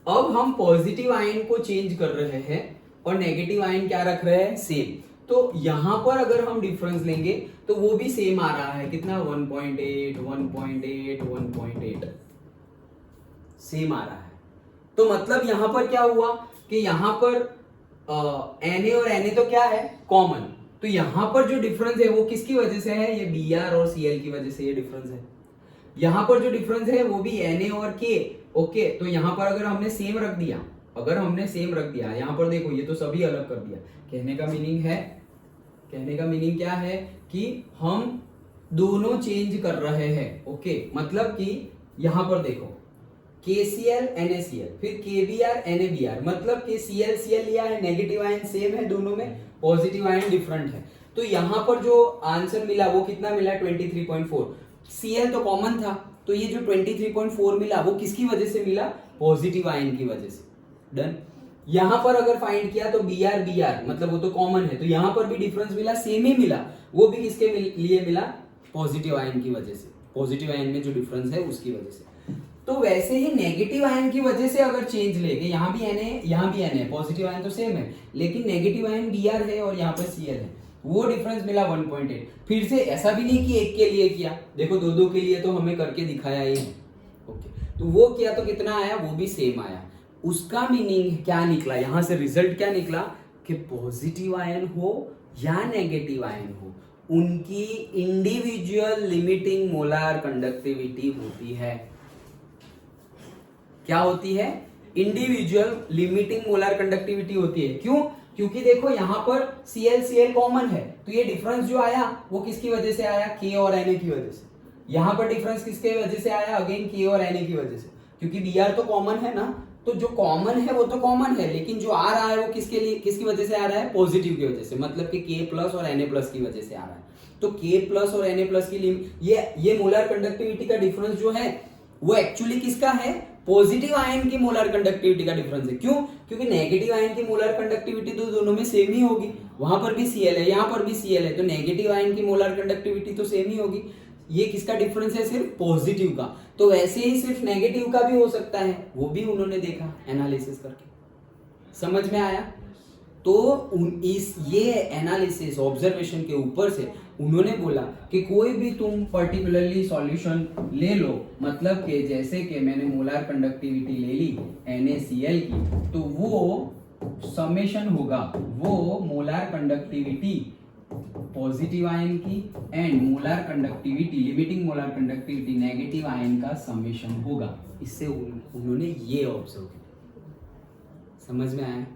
Speaker 1: अब हम पॉजिटिव आयन को चेंज कर रहे हैं और नेगेटिव आयन क्या रख रहे हैं, सेम, तो यहां पर अगर हम डिफरेंस लेंगे तो वो भी सेम आ रहा है, कितना, 1.8 1.8 1.8 सेम आ रहा है। तो मतलब यहां पर क्या हुआ कि यहां पर Na और Na तो क्या है, कॉमन, तो यहाँ पर जो डिफरेंस है वो किसकी वजह से है, ये Br और Cl की वजह से ये डिफरेंस है। यहाँ पर जो डिफरेंस है वो भी Na और K। ओके, तो यहाँ पर अगर हमने सेम रख दिया, यहाँ पर देखो ये तो सभी अलग कर दिया। कहने का मीनिंग क्या है कि हम दोनों चेंज कर रहे हैं। ओके, मतलब कि यहाँ पर देखो KCl NaCl, फिर KBr NaBr, मतलब कि Cl लिया है, नेगेटिव आयन सेम है दोनों में, पॉजिटिव आयन डिफरेंट है। तो यहाँ पर जो आंसर मिला वो कितना मिला, 23.4। Cl तो कॉमन था, तो ये जो 23.4 मिला वो किसकी वजह से मिला, पॉजिटिव आयन की वजह से। डन। यहाँ पर अगर फाइंड किया तो Br मतलब वो तो कॉमन है, तो यहाँ पर भी डिफरेंस मिला, सेम ही मिला, वो भी किसके लिए मिला, पॉजिटिव आयन की वजह से, पॉजिटिव आयन में जो डिफरेंस है उसकी वजह से। तो वैसे ही नेगेटिव आयन की वजह से अगर चेंज लेके, यहाँ भी Na है, पॉजिटिव आयन तो सेम है, लेकिन नेगेटिव आयन Br है और यहाँ पर Cl है, वो डिफरेंस मिला 1.8। फिर से ऐसा भी नहीं कि एक के लिए किया, देखो दो के लिए तो हमें करके दिखाया ही है। ओके, तो वो किया तो कितना आया, वो भी सेम आया। उसका मीनिंग क्या निकला, यहां से रिजल्ट क्या निकला कि पॉजिटिव आयन हो या नेगेटिव आयन हो, उनकी इंडिविजुअल लिमिटिंग मोलार कंडक्टिविटी होती है। क्या होती है, इंडिविजुअल लिमिटिंग मोलार कंडक्टिविटी होती है। क्यों, क्योंकि देखो यहाँ पर Cl कॉमन है, तो ये डिफरेंस जो आया वो किसकी वजह से आया, K और Na की वजह से। यहाँ पर डिफरेंस किसके वजह से आया, अगेन K और Na की वजह से, क्योंकि Br तो कॉमन है ना, तो जो कॉमन है वो तो कॉमन है, लेकिन जो आ रहा है वो किसके लिए, किसकी वजह से आ रहा है, पॉजिटिव की वजह से, मतलब कि K प्लस और Na प्लस की वजह से आ रहा है। तो K प्लस और Na प्लस की ये मोलार कंडक्टिविटी का डिफरेंस जो है वो एक्चुअली किसका है, पॉजिटिव आयन की मोलार कंडक्टिविटी का डिफरेंस है। क्यों, क्योंकि नेगेटिव आयन की मोलार कंडक्टिविटी तो दोनों में सेम ही होगी, वहां पर भी Cl है, यहाँ पर भी Cl है, तो नेगेटिव आयन की मोलार कंडक्टिविटी तो सेम ही होगी। ये किसका डिफरेंस है, सिर्फ पॉजिटिव का। तो वैसे ही सिर्फ नेगेटिव का भी हो सकता है, वो भी उन्होंने देखा एनालिसिस करके। समझ में आया। तो ये एनालिसिस ऑब्जर्वेशन के ऊपर से उन्होंने बोला कि कोई भी तुम पर्टिकुलरली सॉल्यूशन ले लो, मतलब कि जैसे कि मैंने मोलार कंडक्टिविटी ले ली NaCl की, तो वो समेशन होगा, वो मोलार कंडक्टिविटी पॉजिटिव आयन की and molar conductivity, limiting molar conductivity negative ion का समेशन होगा। इससे उन्होंने ये ऑब्जर्व किया। समझ में आया,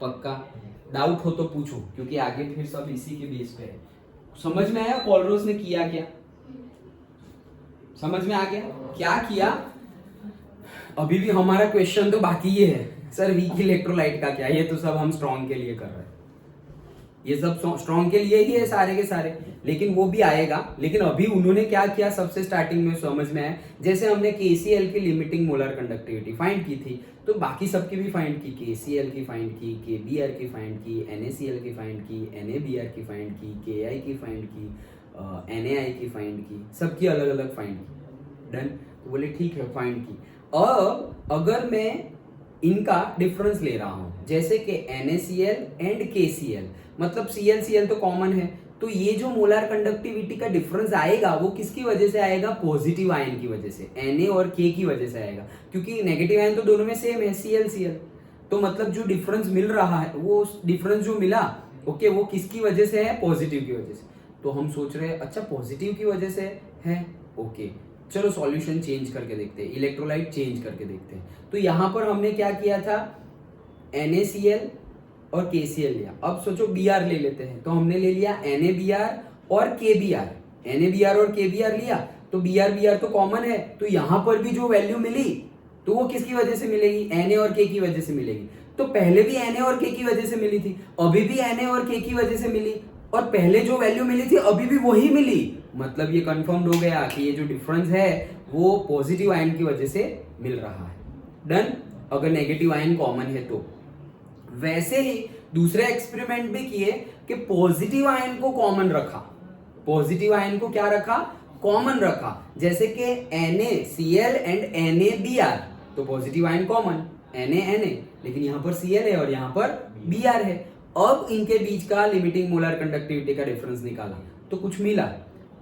Speaker 1: पक्का। डाउट हो तो पूछो, क्योंकि आगे फिर सब इसी के बेस पे है। समझ में आया कोलरोस ने किया क्या, समझ में आ गया क्या किया। अभी भी हमारा क्वेश्चन तो बाकी ये है, सर वीक इलेक्ट्रोलाइट का क्या, ये तो सब हम स्ट्रॉन्ग के लिए कर रहे हैं, ये सब स्ट्रॉन्ग के लिए ही है सारे के सारे, लेकिन वो भी आएगा। लेकिन अभी उन्होंने क्या किया, सबसे स्टार्टिंग में समझ में आया, जैसे हमने KCl की लिमिटिंग मोलर कंडक्टिविटी फाइंड की थी, तो बाकी सबकी भी फाइंड की, KCl की फाइंड की, KBr की फाइंड की, NaCl की फाइंड की, NaBr की फाइंड की, Ki की फाइंड की, Na की फाइंड की, सबकी अलग अलग फाइंड की। डन। तो बोले ठीक है, फाइंड की। अब अगर मैं इनका डिफरेंस ले रहा हूं, जैसे कि NaCl एंड KCl, मतलब Cl तो कॉमन है, तो ये जो मोलार कंडक्टिविटी का डिफरेंस आएगा वो किसकी वजह से आएगा, पॉजिटिव आयन की वजह से, Na और K की वजह से आएगा, क्योंकि नेगेटिव आयन तो दोनों में सेम है, Cl। तो मतलब जो डिफरेंस मिल रहा है, वो डिफरेंस जो मिला, ओके, वो किसकी वजह से है, पॉजिटिव की वजह से। तो हम सोच रहे हैं अच्छा पॉजिटिव की वजह से है, ओके, चलो सॉल्यूशन चेंज करके देखते हैं, इलेक्ट्रोलाइट चेंज करके देखते हैं। तो यहाँ पर हमने क्या किया था, NaCl और KCl लिया। अब सोचो Br ले लेते हैं, तो हमने ले लिया NaBr और KBr, NaBr और KBr लिया, तो Br तो कॉमन है, तो यहाँ पर भी जो वैल्यू मिली तो वो किसकी वजह से मिलेगी, Na और K की वजह से मिलेगी। तो पहले भी Na और K की वजह से मिली थी, अभी भी Na और K की वजह से मिली, और पहले जो वैल्यू मिली थी अभी भी वही मिली, मतलब ये कंफर्म्ड हो गया कि ये जो डिफरेंस है वो पॉजिटिव आयन की वजह से मिल रहा है। डन। अगर नेगेटिव आयन कॉमन है तो। वैसे ही दूसरे एक्सपेरिमेंट भी किए कि पॉजिटिव आयन को कॉमन रखा, पॉजिटिव आयन को क्या रखा, कॉमन रखा, जैसे कि NaCl एंड NaBr, तो पॉजिटिव आयन कॉमन Na, लेकिन यहाँ पर Cl है और यहाँ पर Br है। अब इनके बीच का लिमिटिंग मोलर कंडक्टिविटी का डिफरेंस निकाला तो कुछ मिला,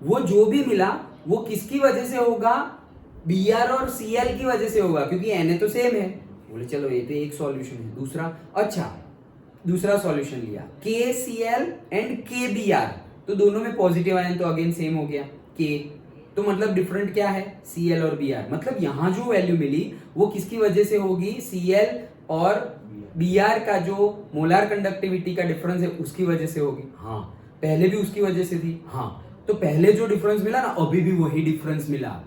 Speaker 1: वो जो भी मिला वो किसकी वजह से होगा, Br और Cl की वजह से होगा, क्योंकि Na तो सेम है। बोले चलो ये तो एक सॉल्यूशन है। दूसरा, अच्छा दूसरा सॉल्यूशन लिया KCl एंड KBr, तो दोनों में पॉजिटिव आयन, तो अगेन सेम हो गया K, तो मतलब डिफरेंट क्या है Cl और Br, मतलब यहां जो वैल्यू मिली वो किसकी वजह से होगी, Cl और Br का जो मोलार कंडक्टिविटी का डिफरेंस है उसकी वजह से होगी। हाँ, पहले भी उसकी वजह से थी। हाँ, तो पहले जो डिफरेंस मिला ना अभी भी वही डिफरेंस मिला।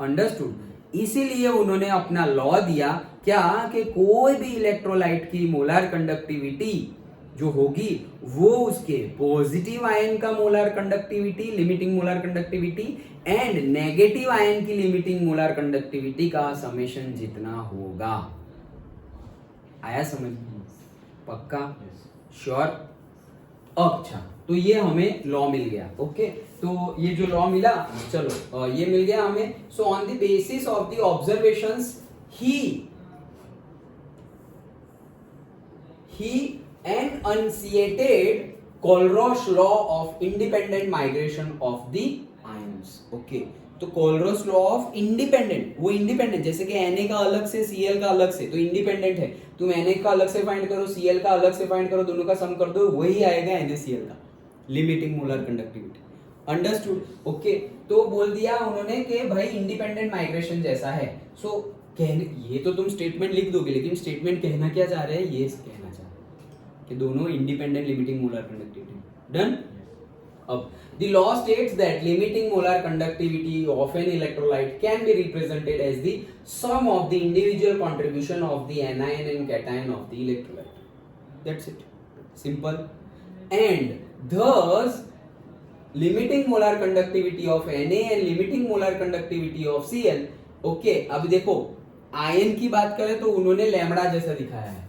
Speaker 1: अंडरस्टूड? इसीलिए उन्होंने अपना लॉ दिया क्या कि कोई भी इलेक्ट्रोलाइट की मोलार कंडक्टिविटी जो होगी वो उसके पॉजिटिव आयन का molar conductivity, limiting molar conductivity and negative ion की लिमिटिंग मोलार कंडक्टिविटी का समेशन जितना होगा। आया समझ? पक्का? श्योर? अच्छा, तो ये हमें लॉ मिल गया। ओके, तो ये जो लॉ मिला, चलो ये मिल गया हमें। So on the basis of the observations he enunciated Colros law of independent migration of the ions। Okay, तो कोलरोस लॉ ऑफ इंडिपेंडेंट, वो इंडिपेंडेंट जैसे कि Na का अलग से Cl का अलग से, तो इंडिपेंडेंट है। तुम Na का अलग से फाइंड करो, Cl का अलग से फाइंड करो, दोनों का सम कर दो, वही आएगा NaCl का limiting molar conductivity. Understood? Okay, तो बोल दिया उन्होंने कि भाई इंडिपेंडेंट माइग्रेशन जैसा है। सो कहने, ये तो तुम स्टेटमेंट लिख दोगे, लेकिन स्टेटमेंट कहना क्या चाह रहे हैं, ये कहना चाह रहे हैं कि दोनों independent limiting molar conductivity. Done? अब the law states that limiting molar conductivity of an electrolyte can be represented as the sum of the individual contribution of the anion and cation of the electrolyte. That's it. Simple. And thus limiting molar conductivity of Na and limiting molar conductivity of Cl. Okay, अब देखो ion की बात करें तो उन्होंने lambda जैसा दिखाया है,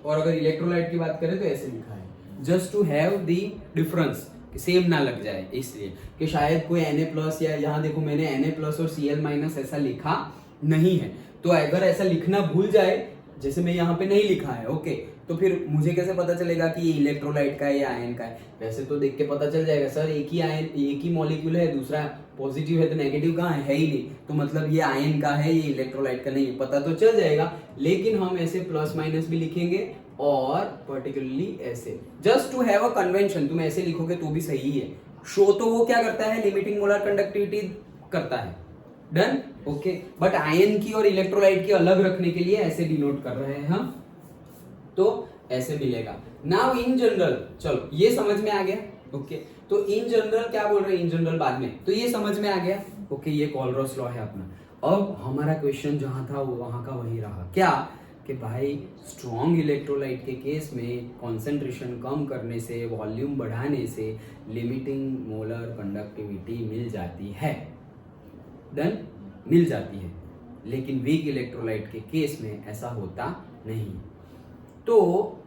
Speaker 1: और अगर इलेक्ट्रोलाइट की बात करें तो ऐसे लिखा है, just to have the difference, same ना लग जाए इसलिए कि शायद कोई Na+ या यहाँ देखो मैंने Na+ और Cl- ऐसा लिखा नहीं है, तो अगर ऐसा लिखना भूल जाए, जैसे मैं यहाँ पे नहीं लिखा है, ओके, तो फिर मुझे कैसे पता चलेगा कि ये इलेक्ट्रोलाइट का है या आयन का है? वैसे तो देख के पता चल जाएगा, सर एक ही आयन, एक ही मॉलिक्यूल है, दूसरा पॉजिटिव है तो नेगेटिव कहाँ है ही नहीं, तो मतलब ये आयन का है, ये इलेक्ट्रोलाइट का नहीं है, पता तो चल जाएगा। लेकिन हम ऐसे +- भी लिखेंगे और पर्टिकुलरली ऐसे, just to have a convention, तुम ऐसे लिखोगे तो भी सही है। शो तो वो क्या करता है, लिमिटिंग मोलर कंडक्टिविटी करता है। डन? ओके, बट आयन की और इलेक्ट्रोलाइट की अलग रखने के लिए ऐसे डिनोट कर रहे हैं हम, तो ऐसे मिलेगा। नाउ इन जनरल, चलो ये समझ में आ गया। ओके, तो इन जनरल क्या बोल रहे हैं, इन जनरल बाद में, तो ये समझ में आ गया। ओके, ये कोलरोस लॉ है अपना। अब हमारा क्वेश्चन जहां था वो वहां का वही रहा, क्या कि भाई स्ट्रॉन्ग इलेक्ट्रोलाइट के केस में कॉन्सेंट्रेशन कम करने से, वॉल्यूम बढ़ाने से लिमिटिंग मोलर कंडक्टिविटी मिल जाती है। डन? मिल जाती है, लेकिन वीक इलेक्ट्रोलाइट के केस में ऐसा होता नहीं। तो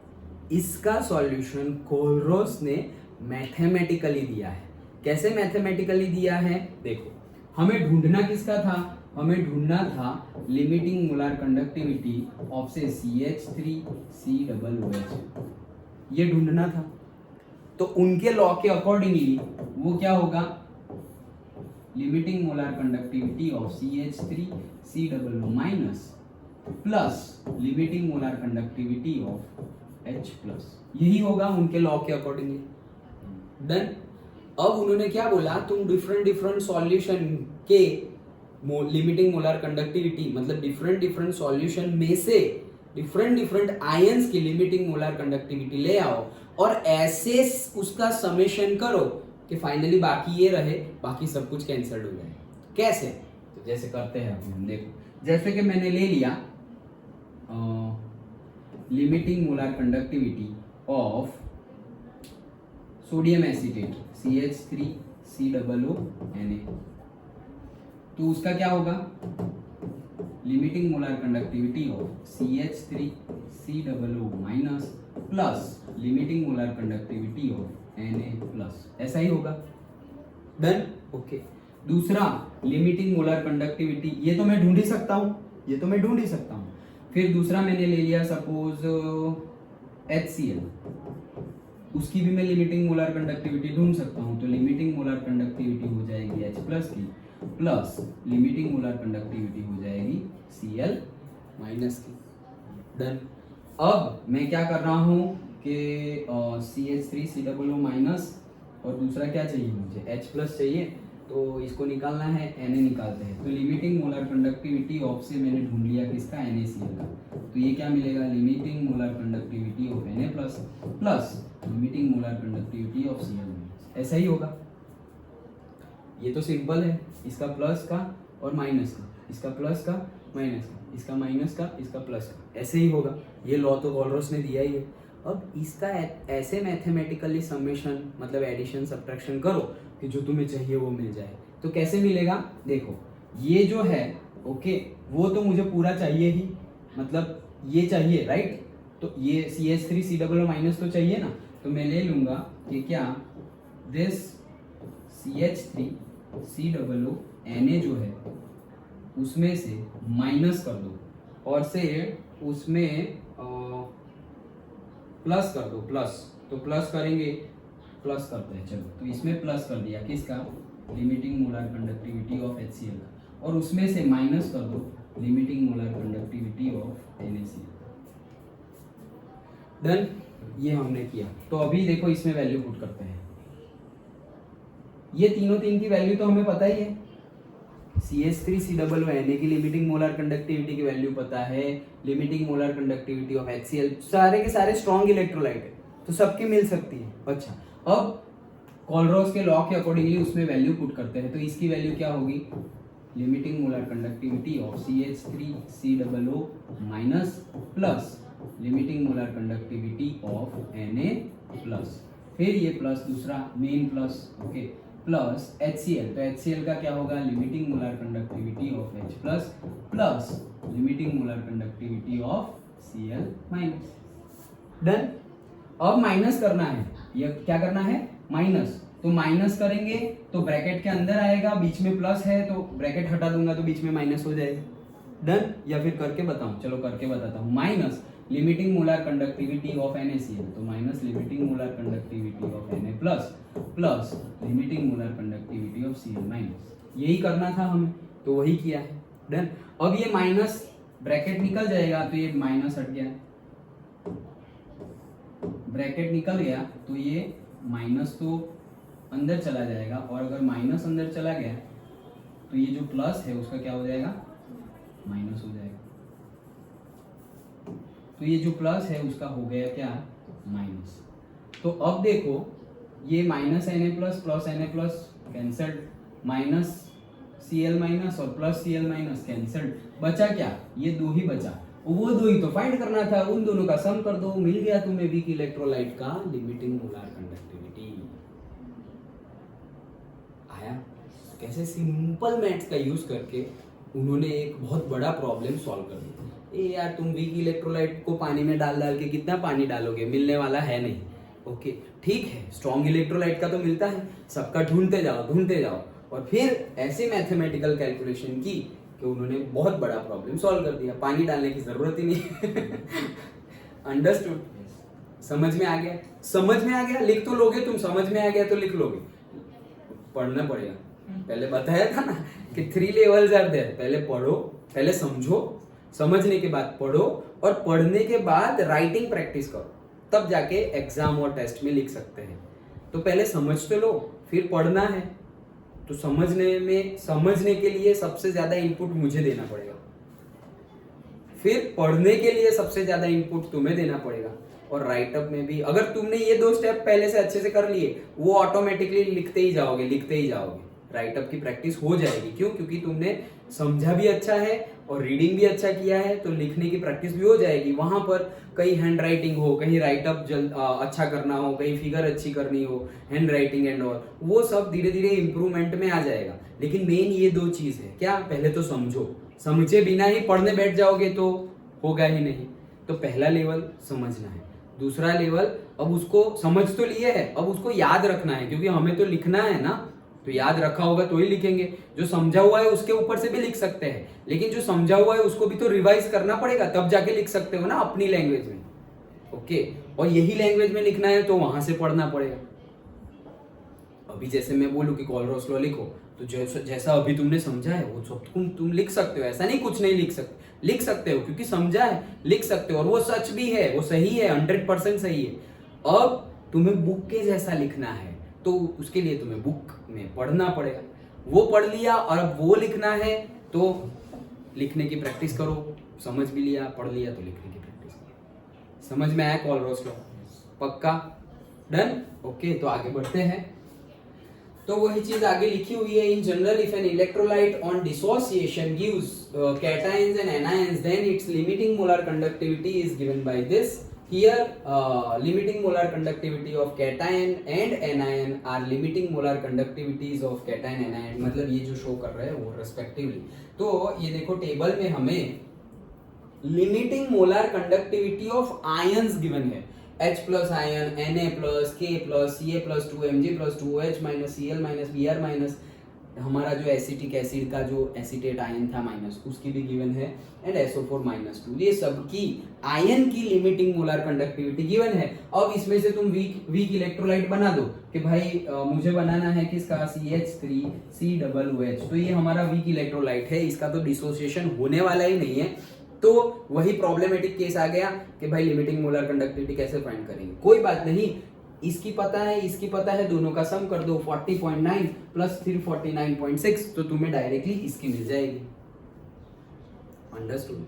Speaker 1: इसका सॉल्यूशन कोलरोस ने मैथमेटिकली दिया है। कैसे मैथमेटिकली दिया है? देखो, हमें ढूंढना किसका था, हमें ढूंढना था लिमिटिंग मोलर कंडक्टिविटी ऑफ से CH3COOH, ये ढूंढना था। तो उनके लॉ के अकॉर्डिंगली वो क्या होगा, limiting molar conductivity of CH3COO- plus limiting molar conductivity of H+, यही होगा उनके लॉ के अकॉर्डिंगली। डन? अब उन्होंने क्या बोला, तुम डिफरेंट सॉल्यूशन के लिमिटिंग मोलर कंडक्टिविटी, मतलब डिफरेंट सॉल्यूशन में से डिफरेंट आयंस की लिमिटिंग मोलर कंडक्टिविटी ले आओ और ऐसे उसका समेशन करो कि फाइनली बाकी ये रहे, बाकी सब कुछ कैंसल्ड हो जाए। कैसे? तो जैसे करते हैं हम, देखो, जैसे कि मैंने ले लिया limiting molar conductivity of sodium acetate CH3COO Na, तो उसका क्या होगा, limiting molar conductivity of CH3COO- plus limiting molar conductivity of Na+, ऐसा ही होगा। डन? ओके, दूसरा लिमिटिंग मोलर कंडक्टिविटी, ये तो मैं ढूंढ ही सकता हूं, फिर दूसरा मैंने ले लिया सपोज HCl, उसकी भी मैं लिमिटिंग मोलर कंडक्टिविटी ढूंढ सकता हूं, तो लिमिटिंग मोलर कंडक्टिविटी हो जाएगी H+ की, प्लस लिमिटिंग मोलर कंडक्टिविटी हो जाएगी Cl- की। डन? अब मैं क्या कर रहा हूँ कि CH3COO माइनस और दूसरा क्या चाहिए मुझे H प्लस चाहिए, तो इसको निकालना है, Na निकालते हैं। तो लिमिटिंग मोलर कंडक्टिविटी ऑफ से मैंने ढूंढ लिया किसका, NaCl का। तो ये क्या मिलेगा, limiting molar conductivity of Na plus plus limiting molar conductivity of Cl minus, ऐसा ही होगा। ये तो सिंपल है, इसका प्लस का और माइनस का, इसका प्लस का माइनस का, इसका माइनस का, इसका प्लस का, ऐसे ही होगा। ये लॉ तो गॉलरॉस ने दिया ही है। अब इसका ऐसे मैथमेटिकली समेशन मतलब एडिशन सब्ट्रैक्शन करो कि जो तुम्हें चाहिए वो मिल जाए। तो कैसे मिलेगा, देखो ये जो है ओके, वो तो मुझे पूरा चाहिए ही, मतलब ये चाहिए राइट। तो ये CH3COO माइनस तो चाहिए ना, तो मैं ले लूंगा कि क्या दिस CH3COO Na जो है उसमें से माइनस कर दो और से उसमें प्लस कर दो, प्लस। तो प्लस करेंगे, प्लस करते हैं, चलो। तो इसमें प्लस कर दिया किसका, limiting molar conductivity of HCl का, और उसमें से माइनस कर दो limiting molar conductivity of NaCl। Done, ये हमने किया। तो अभी देखो इसमें वैल्यू पुट करते हैं। ये तीनों तीन की वैल्यू तो हमें पता ही है। CH3COO Na की लिमिटिंग मोलर कंडक्टिविटी की वैल्यू पता है, limiting molar conductivity of HCl, सारे के सारे स्ट्रॉन्ग इलेक्ट्रोलाइट है तो सबकी मिल सकती है। अच्छा, अब कॉलरॉस के लॉ के अकॉर्डिंगली उसमें वैल्यू पुट करते हैं। तो इसकी वैल्यू क्या होगी, limiting molar conductivity of CH3COO minus plus limiting molar conductivity of Na plus, फिर ये प्लस दूसरा main plus okay, plus HCl। तो HCl का क्या होगा, limiting molar conductivity of H plus plus limiting molar conductivity of Cl minus. Done. अब minus करना है, ये क्या करना है, माइनस। तो माइनस करेंगे तो ब्रैकेट के अंदर आएगा, बीच में प्लस है तो ब्रैकेट हटा दूंगा तो बीच में माइनस हो जाएगा। डन, या फिर करके बताऊं, चलो करके बताता हूं। Minus limiting molar conductivity of NaCl, तो minus limiting molar conductivity of Na plus plus limiting molar conductivity of Cl minus. यही करना था हमें, तो वही किया है। डन। अब ये माइनस ब्रैकेट निकल जाएगा तो ये माइनस हट गया, ब्रैकेट निकल गया तो ये माइनस तो अंदर चला जाएगा, और अगर माइनस अंदर चला गया तो ये जो प्लस है उसका क्या हो जाएगा, माइनस हो जाएगा। तो ये जो प्लस है उसका हो गया क्या, माइनस। तो अब देखो ये minus Na plus plus Na plus cancelled, minus Cl minus और प्लस Cl माइनस कैंसल्ड, बचा क्या, ये दो ही बचा। वो दो ही तो फाइंड करना था, उन दोनों का सम कर दो, मिल गया तुम्हें वीक इलेक्ट्रोलाइट का लिमिटिंग मोलर कंडक्टिविटी। आया कैसे सिंपल मैथ्स का यूज करके उन्होंने एक बहुत बड़ा प्रॉब्लम सॉल्व कर दिया। ए यार, तुम वीक इलेक्ट्रोलाइट को पानी में डाल डाल के कितना पानी डालोगे, मिलने वाला है नहीं। ओके ठीक है, स्ट्रॉन्ग इलेक्ट्रोलाइट का तो मिलता है, सबका ढूंढते जाओ, और फिर ऐसे मैथमेटिकल कैलकुलेशन की कि उन्होंने बहुत बड़ा प्रॉब्लम सॉल्व कर दिया, पानी डालने की जरूरत ही नहीं। अंडरस्टूड, समझ में आ गया, समझ में आ गया, लिख तो लोगे तुम, समझ में आ गया तो लिख लोगे, पढ़ना पड़ेगा। पहले बताया था ना कि 3 लेवल्स आर देयर, पहले पढ़ो, पहले समझो, समझने के बाद पढ़ो, और पढ़ने के बाद राइटिंग प्रैक्टिस करो, तब जाके एग्जाम और टेस्ट में लिख सकते हैं। तो पहले समझ तो लो, फिर पढ़ना है। तो समझने के लिए सबसे ज्यादा इनपुट मुझे देना पड़ेगा, फिर पढ़ने के लिए सबसे ज्यादा इनपुट तुम्हें देना पड़ेगा, और राइटअप में भी अगर तुमने ये 2 स्टेप पहले से अच्छे से कर लिए, वो ऑटोमेटिकली लिखते ही जाओगे, राइटअप की प्रैक्टिस हो जाएगी। क्यों? क्योंकि तुमने समझा भी अच्छा है और रीडिंग भी अच्छा किया है, तो लिखने की प्रैक्टिस भी हो जाएगी। वहां पर कहीं हैंड राइटिंग हो, कहीं राइटअप अच्छा करना हो, कहीं फिगर अच्छी करनी हो, हैंड राइटिंग एंड ऑल, वो सब धीरे धीरे इंप्रूवमेंट में आ जाएगा। लेकिन मेन ये 2 चीज है, क्या, पहले तो समझो, समझे बिना ही पढ़ने बैठ जाओगे तो होगा ही नहीं। तो पहला लेवल समझना है, दूसरा लेवल अब उसको समझ तो लिए है, अब उसको याद रखना है, क्योंकि हमें तो लिखना है ना, तो याद रखा होगा तो ही लिखेंगे। जो समझा हुआ है उसके ऊपर से भी लिख सकते हैं, लेकिन जो समझा हुआ है उसको भी तो रिवाइज करना पड़ेगा, तब जाके लिख सकते हो ना अपनी लैंग्वेज में। ओके, और यही लैंग्वेज में लिखना है तो वहां से पढ़ना पड़ेगा। अभी जैसे मैं बोलूँ कि कॉलरॉस लॉ लिखो, तो जैसा अभी तुमने समझा है वो सब तुम लिख सकते हो, ऐसा नहीं कुछ नहीं लिख सकते हो, क्योंकि समझा है लिख सकते हो, और वो सच भी है, वो सही है, 100% सही है। अब तुम्हें बुक के जैसा लिखना है तो उसके लिए तुम्हें बुक में पढ़ना पड़ेगा, वो पढ़ लिया और अब वो लिखना है तो लिखने की प्रैक्टिस करो, समझ भी लिया पढ़ लिया तो लिखने की प्रैक्टिस करो। समझ में आया कॉलरॉस लॉ? पक्का? डन? ओके, तो आगे बढ़ते हैं। तो वही चीज आगे लिखी हुई है, in general if an electrolyte on dissociation gives cations and anions, then its limiting molar conductivity is given by this. Here limiting molar conductivity of cation and anion are limiting molar conductivities of cation and anion, मतलब ये जो show कर रहे हैं वो respectively. तो ये देखो टेबल में हमें limiting molar conductivity of ions given है, H plus ion, Na plus, K plus, Ca plus 2, Mg plus 2, OH minus, Cl minus, Br minus, हमारा जो एसिटिक एसिड का जो एसिटेट आयन था माइनस, उसकी भी गिवन है, एंड SO4 माइनस 2, ये सब की आयन की लिमिटिंग मोलर कंडक्टिविटी गिवन है। अब इसमें से तुम वीक इलेक्ट्रोलाइट बना दो कि भाई मुझे बनाना है किसका, CH3COOH, तो ये हमारा वीक इलेक्ट्रोलाइट है, इसका तो डिसोसिएशन होने वाला ही नहीं है। तो वही प्रॉब्लमेटिक केस आ गया कि भाई लिमिटिंग मोलर कंडक्टिविटी कैसे फाइंड करेंगे। कोई बात नहीं, इसकी पता है इसकी पता है, दोनों का सम कर दो, 40.9 प्लस फिर 49.6, तो तुम्हें डायरेक्टली इसकी मिल जाएगी। अंडरस्टूड?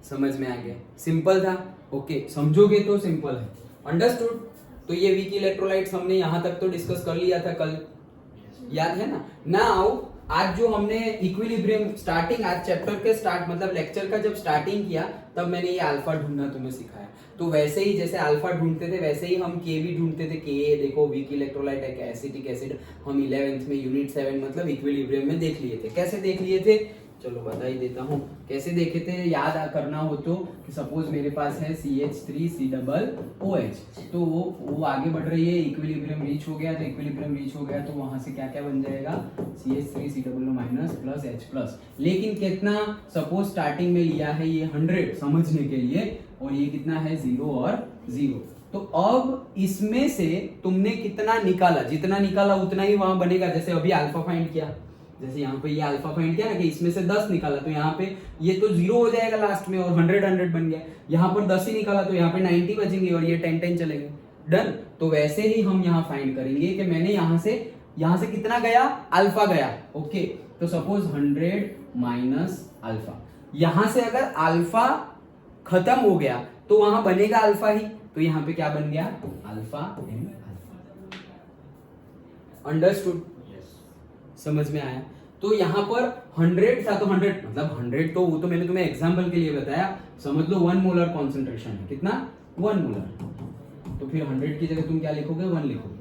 Speaker 1: समझ में आ गया? सिंपल था? ओके, समझोगे तो सिंपल है। अंडरस्टूड? तो ये वीक इलेक्ट्रोलाइट्स हमने यहाँ तक तो डिस्कस कर लिया था कल, याद है ना? नाउ आज जो हमने इक्विलिब्रियम स्टार्टिंग, आज चैप्टर के स्टार्ट मतलब लेक्चर का जब स्टार्टिंग किया तब मैंने ये अल्फा ढूंढना तुम्हें सिखाया। तो वैसे ही जैसे अल्फा ढूंढते थे वैसे ही हम के भी ढूंढते थे। के देखो वीक इलेक्ट्रोलाइट है, एसिटिक एसिड, हम 11th में यूनिट 7 मतलब इक्विलिब्रियम में देख लिए थे। कैसे देख लिए थे? चलो बता ही देता हूँ कैसे देखे थे, याद करना हो तो कि सपोज मेरे पास है CH3COOH, तो वो आगे बढ़ रही है, इक्विलिब्रियम रीच हो गया, तो इक्विलिब्रियम रीच हो गया तो वहां से क्या क्या बन जाएगा, CH3COO minus plus H plus. लेकिन कितना, सपोज स्टार्टिंग में लिया है ये 100 समझने के लिए, और ये कितना है 0 और 0, तो अब इसमें से तुमने कितना निकाला, जितना निकाला उतना ही वहां बनेगा। जैसे अभी अल्फा फाइंड किया, जैसे यहाँ पे ये अल्फा फाइंड किया ना कि इसमें से 10 निकाला, तो यहाँ पे ये तो 0 हो जाएगा लास्ट में, और 100 बन गया। यहाँ पर 10 ही निकाला तो यहाँ पे 90 बचेंगे और ये 10 चलेंगे। डन? तो वैसे ही हम यहाँ फाइंड करेंगे कि मैंने यहाँ से कितना गया, अल्फा गया। ओके, तो सपोज 100 माइनस अल्फा, यहाँ से अगर अल्फा खत्म हो गया तो वहां बनेगा अल्फा ही, तो यहाँ पे क्या बन गया, अल्फा एंड अल्फा। अंडरस्टूड? समझ में आया? तो यहाँ पर 100 था तो 100 मतलब 100 तो वो तो मैंने तुम्हें एग्जांपल के लिए बताया, समझ लो 1 मोलर कॉन्सेंट्रेशन है, कितना, 1 मोलर, तो फिर 100 की जगह तुम क्या लिखोगे, 1 लिखोगे।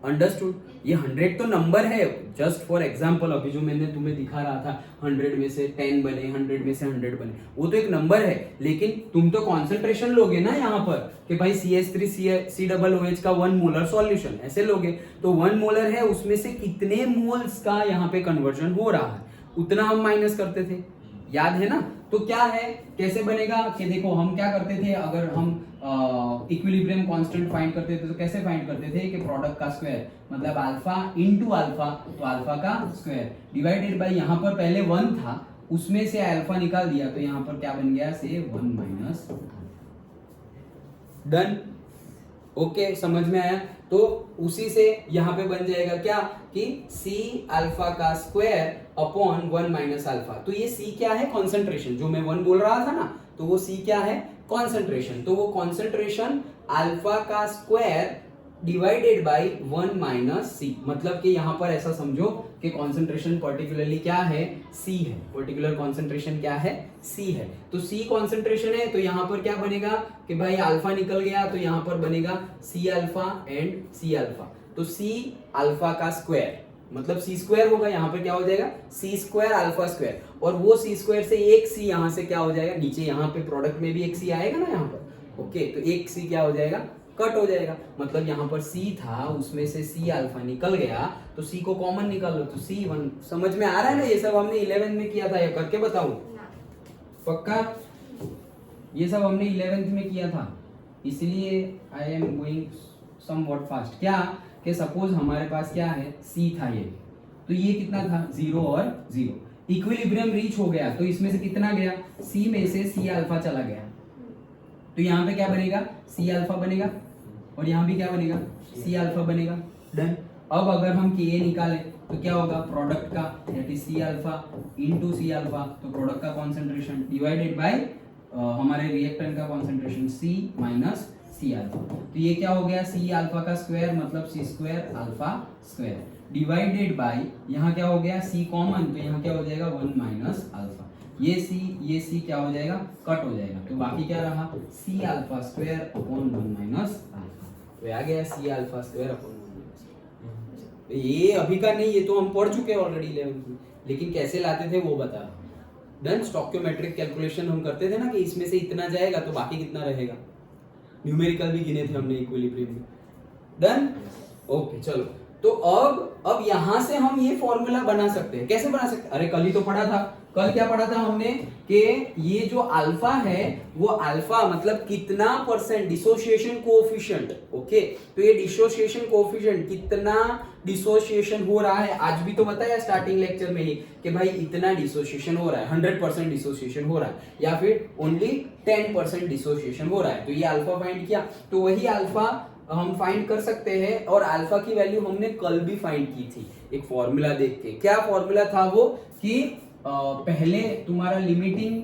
Speaker 1: अंडरस्टूड? ये 100 तो नंबर है, जस्ट फॉर एग्जांपल। अभी जो मैंने तुम्हें दिखा रहा था 100 में से 10 बने, 100 में से 100 बने, वो तो एक नंबर है, लेकिन तुम तो कॉन्सेंट्रेशन लोगे ना यहाँ पर कि भाई CH3COOH का 1 मोलर सॉल्यूशन, ऐसे लोगे। तो 1 मोलर है, उसमें से कितने मोल्स का यहाँ पे कन्वर्जन हो रहा है उतना हम माइनस करते थे, याद है ना? तो क्या है, कैसे बनेगा कि देखो हम क्या करते थे, अगर हम इक्विलिब्रियम कांस्टेंट फाइंड करते थे तो कैसे फाइंड करते थे कि प्रोडक्ट का स्क्वायर मतलब अल्फा इनटू अल्फा, तो अल्फा का स्क्वायर डिवाइडेड बाय, यहाँ पर पहले 1 था उसमें से अल्फा निकाल दिया तो यहाँ पर क्या बन गया, से 1 माइनस। डन? ओके, समझ में आया? तो उसी से यहाँ पे बन जाएगा क्या कि C अल्फा का स्क्वायर अपॉन 1 माइनस अल्फा। तो ये C क्या है, कॉन्सेंट्रेशन, जो मैं 1 बोल रहा था ना, तो वो C क्या है, कॉन्सेंट्रेशन। तो वो कॉन्सेंट्रेशन अल्फा का square divided bye 1 minus C, मतलब कि यहाँ पर ऐसा समझो कि कॉन्सेंट्रेशन पर्टिकुलरली क्या है, C है, पर्टिकुलर कॉन्सेंट्रेशन क्या है, C है। तो C कॉन्सेंट्रेशन है, तो यहाँ पर क्या बनेगा कि भाई अल्फा निकल गया तो यहाँ पर बनेगा C alpha and C alpha. तो C अल्फा का स्क्वायर मतलब C स्क्वायर होगा, यहाँ पर क्या हो जाएगा, C स्क्वायर अल्फा स्क्वायर, और वो C स्क्वायर से एक C यहाँ से क्या हो जाएगा, नीचे यहाँ पे प्रोडक्ट में भी एक C आएगा ना यहाँ पर। ओके, तो एक C क्या हो जाएगा, कट हो जाएगा, मतलब यहाँ पर C था उसमें से C अल्फा निकल गया तो C को कॉमन निकाल लो तो C1। समझ में आ रहा है ना? ये सब हमने 11th में किया था, ये करके बताऊं? पक्का? ये सब हमने 11th में किया था, इसलिए I am going somewhat fast. क्या कि सपोज हमारे पास क्या है C था ये, तो ये कितना था 0 और 0, इक्विलिब्रियम रीच हो गया तो इसमें से कितना गया C में से C अल्फा चला गया, तो यहाँ पे क्या बनेगा C अल्फा बनेगा और यहाँ भी क्या बनेगा C अल्फा बनेगा। डन। अब अगर हम Ka निकालें तो क्या होगा प्रोडक्ट का that is C alpha into C alpha, तो प्रोडक्ट का कॉन्सेंट्रेशन डिवाइडेड बाय हमारे रिएक्टेंट का concentration C minus C alpha, तो ये क्या हो गया C अल्फा का स्क्वायर मतलब C square alpha square divided bye यहाँ क्या हो गया C कॉमन, तो यहाँ क्या हो जाएगा 1 माइनस अल्फा, ये C क्या हो जाएगा कट हो जाएगा, तो बाकी क्या रहा C alpha square upon 1 minus alpha, तो आ गया C alpha square upon 1 minus. ये अभी का नहीं, ये तो हम पढ़ चुके हैं ऑलरेडी 11th में, लेकिन कैसे लाते थे वो बता। देन स्टोइकियोमेट्रिक कैलकुलेशन हम करते थे ना कि इसमें से इतना जाएगा तो बाकी कितना रहेगा, न्यूमेरिकल भी गिने थे हमने इक्विलिब्रियम में। डन। ओके चलो, तो अब यहां से हम ये फॉर्मूला बना सकते हैं। कैसे बना सकते हैं? अरे कल ही तो पढ़ा था, कल क्या पढ़ा था हमने कि ये जो अल्फा है वो अल्फा मतलब कितना परसेंट डिसोसिएशन कोएफिशिएंट। ओके, तो ये डिसोसिएशन कोएफिशिएंट कितना डिसोसिएशन हो रहा है, आज भी तो बताया स्टार्टिंग लेक्चर में ही कि भाई इतना डिसोसिएशन हो रहा है, 100% डिसोसिएशन हो रहा है या फिर ओनली 10% डिसोसिएशन हो रहा है, तो ये अल्फा फाइंड किया, तो वही अल्फा हम फाइंड कर सकते हैं। और अल्फा की वैल्यू हमने कल भी फाइंड की थी एक फॉर्मूला देख के। क्या फॉर्मूला था वो कि पहले तुम्हारा लिमिटिंग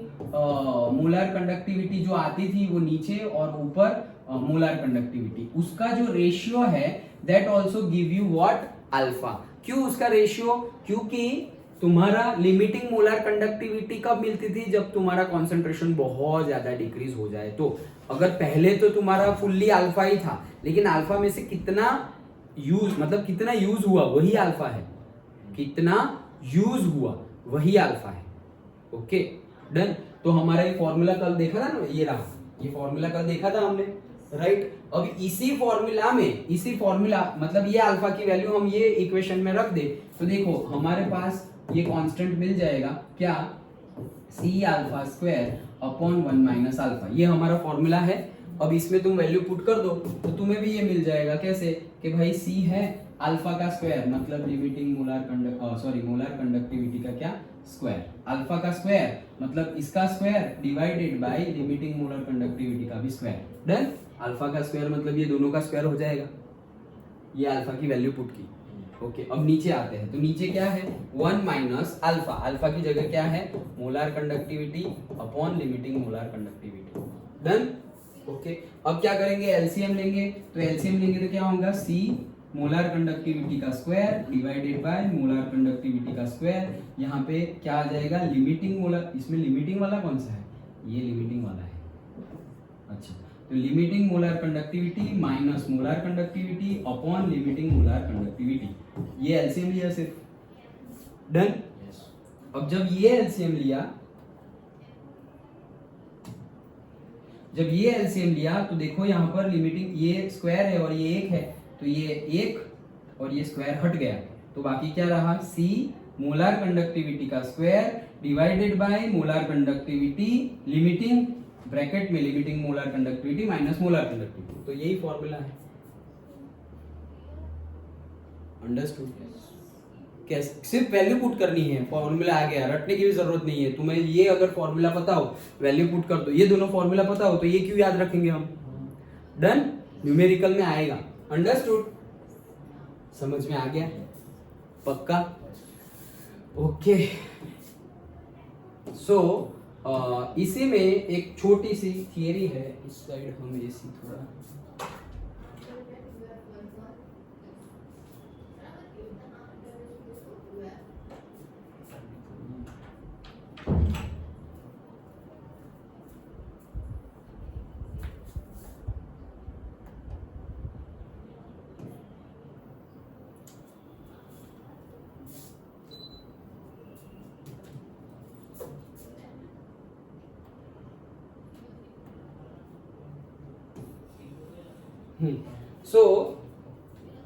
Speaker 1: मोलर कंडक्टिविटी जो आती थी वो नीचे और ऊपर मोलर कंडक्टिविटी, उसका जो रेशियो है that also give you what alpha. क्यों उसका रेशियो? क्योंकि तुम्हारा लिमिटिंग मोलर कंडक्टिविटी कब मिलती थी, जब तुम्हारा कॉन्सेंट्रेशन बहुत ज्यादा डिक्रीज हो जाए। तो अगर पहले तो तुम्हारा फुल्ली अल्फा ही था, लेकिन अल्फा में से कितना यूज मतलब कितना यूज हुआ वही अल्फा है, कितना यूज हुआ वही अल्फा है। Okay done. तो हमारा ये फॉर्मूला कल देखा था ना, ये रहा, ये फॉर्मूला कल देखा था हमने, राइट। अब इसी फॉर्मूला मतलब ये अल्फा की वैल्यू हम ये इक्वेशन में रख दे तो देखो हमारे पास ये कांस्टेंट मिल जाएगा क्या, C alpha square upon 1 minus alpha, ये हमारा फॉर्मूला है। अब इसमें तुम वैल्यू पुट कर दो तो तुम्हें भी ये मिल जाएगा। कैसे कि भाई C है अल्फा का स्क्वायर मतलब लिमिटिंग मोलर कंडक्टिविटी का क्या स्क्वायर, अल्फा का स्क्वायर मतलब इसका square divided bye limiting molar conductivity का भी स्क्वायर। डन। अल्फा का स्क्वायर मतलब ये दोनों का स्क्वायर हो जाएगा, ये अल्फा की वैल्यू पुट की। ओके अब नीचे आते हैं, तो नीचे क्या है 1 माइनस अल्फा, अल्फा की जगह क्या है molar conductivity upon limiting molar conductivity. Done. Okay अब क्या करेंगे, एलसीएम लेंगे, तो एलसीएम लेंगे तो क्या होगा C मोलर कंडक्टिविटी का square divided by molar conductivity का स्क्वायर, यहाँ पे क्या आ जाएगा लिमिटिंग मोलर, इसमें लिमिटिंग वाला कौन सा है, ये लिमिटिंग वाला है। अच्छा तो limiting molar conductivity minus molar conductivity upon limiting molar conductivity, ये एलसीएम लिया सिर्फ। डन। अब जब ये एलसीएम लिया तो देखो यहाँ पर लिमिटिंग ये स्क्वायर है और ये एक है, तो ये एक और ये स्क्वायर हट गया, तो बाकी क्या रहा C मोलर कंडक्टिविटी का square divided by molar conductivity limiting bracket में limiting molar conductivity minus molar conductivity, तो यही फॉर्मूला है। अंडरस्टूड? कैसे सिर्फ वैल्यू पुट करनी है, फॉर्मूला आ गया, रटने की भी जरूरत नहीं है। तुम्हें ये अगर फॉर्मूला पता हो वैल्यू पुट कर दो, ये दोनों फॉर्मूला पता हो तो ये क्यों याद रखेंगे हम। डन। न्यूमेरिकल में आएगा। अंडरस्टूड? समझ में आ गया? पक्का? ओके सो इसी में एक छोटी सी थियरी है, इस साइड हम ऐसी थोड़ा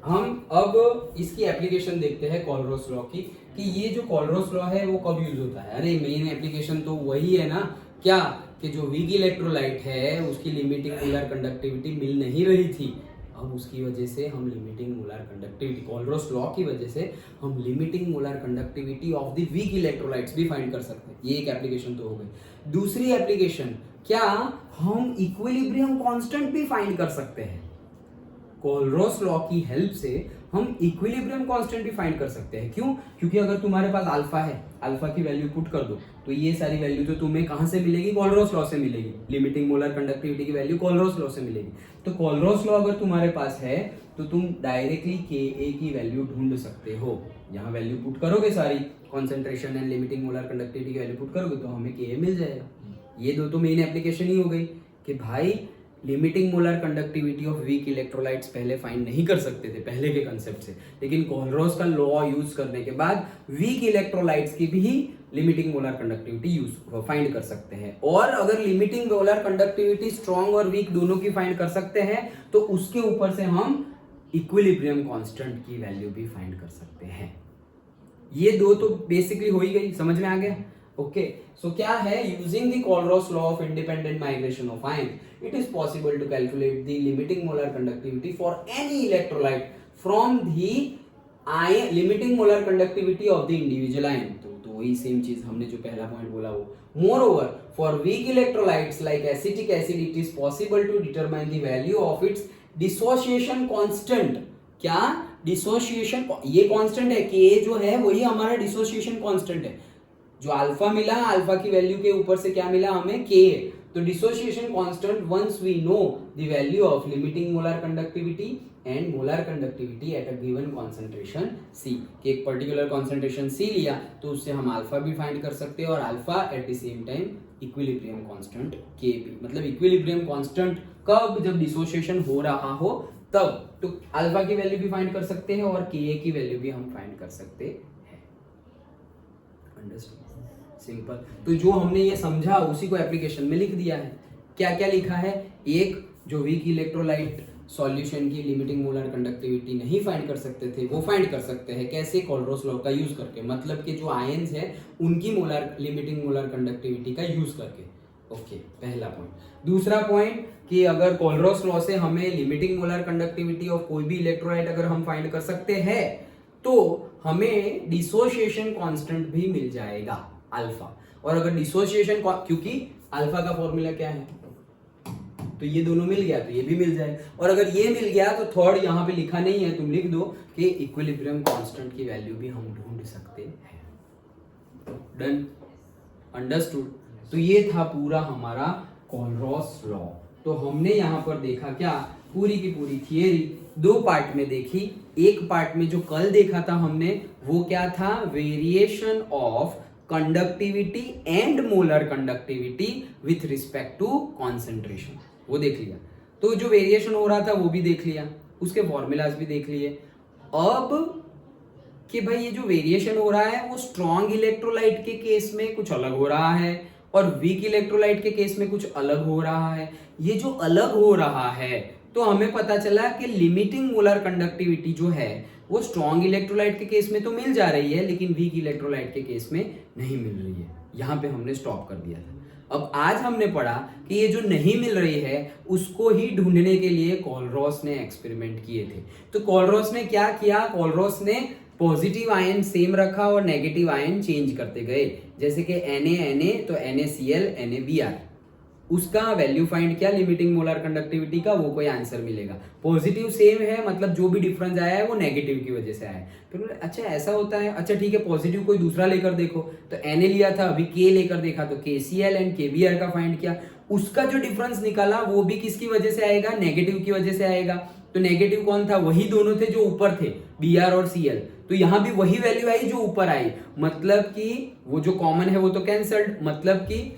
Speaker 1: हम अब इसकी एप्लीकेशन देखते हैं कोलरोस लॉ की, कि ये जो कोलरोस लॉ है वो कब यूज होता है। अरे मेन एप्लीकेशन तो वही है ना, क्या कि जो वीक इलेक्ट्रोलाइट है उसकी लिमिटिंग मोलर कंडक्टिविटी मिल नहीं रही थी, अब उसकी वजह से हम लिमिटिंग मोलर कंडक्टिविटी, कोलरॉस लॉ की वजह से हम limiting molar conductivity of the weak electrolytes भी फाइंड कर सकते हैं। ये एक एप्लीकेशन तो हो गई। दूसरी एप्लीकेशन, क्या हम इक्विलिब्रियम कांस्टेंट भी फाइंड कर सकते हैं। कोलरॉस लॉ की हेल्प से हम इक्विलिब्रियम कांस्टेंट भी फाइंड कर सकते हैं। क्यों? क्योंकि अगर तुम्हारे पास अल्फा है, अल्फा की वैल्यू पुट कर दो तो ये सारी वैल्यू तो तुम्हें कहां से मिलेगी? कोलरॉस लॉ से मिलेगी। लिमिटिंग मोलर कंडक्टिविटी की वैल्यू कोलरॉस लॉ से मिलेगी। तो कोलरॉस लॉ अगर तुम्हारे पास है तो तुम डायरेक्टली Ka की वैल्यू ढूंढ सकते हो। यहाँ वैल्यू पुट करोगे सारी, concentration and limiting molar conductivity की वैल्यू पुट करोगे तो हमें Ka मिल जाएगा। ये दो तो मेन एप्लीकेशन ही हो गई कि भाई limiting molar conductivity of weak electrolytes पहले फाइंड नहीं कर सकते थे पहले के कंसेप्ट से, लेकिन कोलरॉस का लॉ यूज करने के बाद वीक इलेक्ट्रोलाइट्स की भी limiting molar conductivity use find कर सकते हैं। और अगर लिमिटिंग मोलर कंडक्टिविटी स्ट्रॉन्ग और वीक दोनों की फाइंड कर सकते हैं तो उसके ऊपर से हम इक्विलिब्रियम कांस्टेंट की वैल्यू भी फाइंड कर सकते हैं। ये दो तो बेसिकली हो ही गई, समझ में आ गया? ओके, सो क्या है, using the कोलरॉस law of independent migration of ion it is possible to calculate the limiting molar conductivity for any electrolyte from the ion limiting molar conductivity of the individual ion। तो वही same चीज हमने जो पहला point बोला वो। Moreover, for weak electrolytes like acetic acid, it is possible to determine the value of its dissociation constant। क्या dissociation, ये कांस्टेंट है कि ये जो है वही हमारा डिसोसिएशन कांस्टेंट है। जो अल्फा मिला, अल्फा की वैल्यू के ऊपर से क्या मिला हमें? के। तो dissociation constant, once we know the value of limiting molar conductivity and molar conductivity at a given concentration C, कि एक पर्टिकुलर कॉन्सेंट्रेशन सी लिया तो उससे हम अल्फा भी फाइंड कर सकते हैं और alpha at the same time equilibrium constant के भी। मतलब इक्विलिब्रियम कांस्टेंट कब? जब डिसोसिएशन हो रहा हो तब। तो अल्फा की वैल्यू भी फाइंड कर सकते हैं और के की वैल्यू भी हम फाइंड कर सकते हैं। अंडरस्टैंड? सिंपल। तो जो हमने ये समझा उसी को एप्लीकेशन में लिख दिया है। क्या क्या लिखा है? एक, जो वीक इलेक्ट्रोलाइट सॉल्यूशन की लिमिटिंग मोलर कंडक्टिविटी नहीं फाइंड कर सकते थे वो फाइंड कर सकते हैं। कैसे? कोलरॉस लॉ का यूज करके, मतलब कि जो आयंस है उनकी मोलर लिमिटिंग मोलर कंडक्टिविटी का यूज करके। ओके, पहला पॉइंट। दूसरा पॉइंट कि अगर कोलरॉस लॉ से हमें लिमिटिंग मोलर कंडक्टिविटी ऑफ कोई भी इलेक्ट्रोलाइट अगर हम फाइंड कर सकते हैं तो हमें डिसोसिएशन कांस्टेंट भी मिल जाएगा अल्फा। और अगर डिसोसिएशन, क्योंकि अल्फा का फॉर्मूला क्या है, तो ये दोनों मिल गया तो ये भी मिल जाए। और अगर ये मिल गया तो थर्ड यहाँ पे लिखा नहीं है, तुम लिख दो कि इक्विलिब्रियम कांस्टेंट की वैल्यू भी हम ढूंढ सकते हैं। डन? अंडरस्टूड? तो ये था पूरा हमारा कोलरॉस लॉ। तो हमने यहाँ पर देखा क्या, पूरी की पूरी थियरी दो पार्ट में देखी। एक पार्ट में जो कल देखा था हमने वो क्या था, variation of conductivity and molar conductivity with respect to concentration, वो देख लिया। तो जो वेरिएशन हो रहा था वो भी देख लिया, उसके फॉर्मूलाज भी देख लिए। अब कि भाई ये जो वेरिएशन हो रहा है वो स्ट्रॉन्ग इलेक्ट्रोलाइट के केस में कुछ अलग हो रहा है और वीक इलेक्ट्रोलाइट के केस में कुछ अलग हो रहा है। ये जो अलग हो रहा है तो हमें पता चला कि लिमिटिंग मोलर कंडक्टिविटी जो है वो स्ट्रॉन्ग इलेक्ट्रोलाइट के केस में तो मिल जा रही है लेकिन वीक इलेक्ट्रोलाइट के केस में नहीं मिल रही है। यहाँ पे हमने स्टॉप कर दिया था। अब आज हमने पढ़ा कि ये जो नहीं मिल रही है उसको ही ढूंढने के लिए कोलरॉस ने एक्सपेरिमेंट किए थे। तो कोलरॉस ने क्या किया, कोलरॉस ने पॉजिटिव आयन सेम रखा और नेगेटिव आयन चेंज करते गए। जैसे कि Na तो NaCl NaBr, उसका वैल्यू फाइंड किया लिमिटिंग मोलर कंडक्टिविटी का, वो कोई आंसर मिलेगा। पॉजिटिव सेम है, मतलब जो भी डिफरेंस आया है वो नेगेटिव की वजह से आया है। फिर अच्छा ऐसा होता है, अच्छा ठीक है पॉजिटिव कोई दूसरा लेकर देखो, तो Na लिया था, अभी K लेकर देखा तो KCl एंड KBr का फाइंड किया, उसका जो डिफरेंस निकाला वो भी किसकी वजह से आएगा, नेगेटिव की वजह से आएगा। तो नेगेटिव कौन था, वही दोनों थे जो ऊपर थे, Br और Cl, तो यहाँ भी वही वैल्यू आई जो ऊपर आई, मतलब कि वो जो कॉमन है वो तो कैंसल्ड, मतलब कि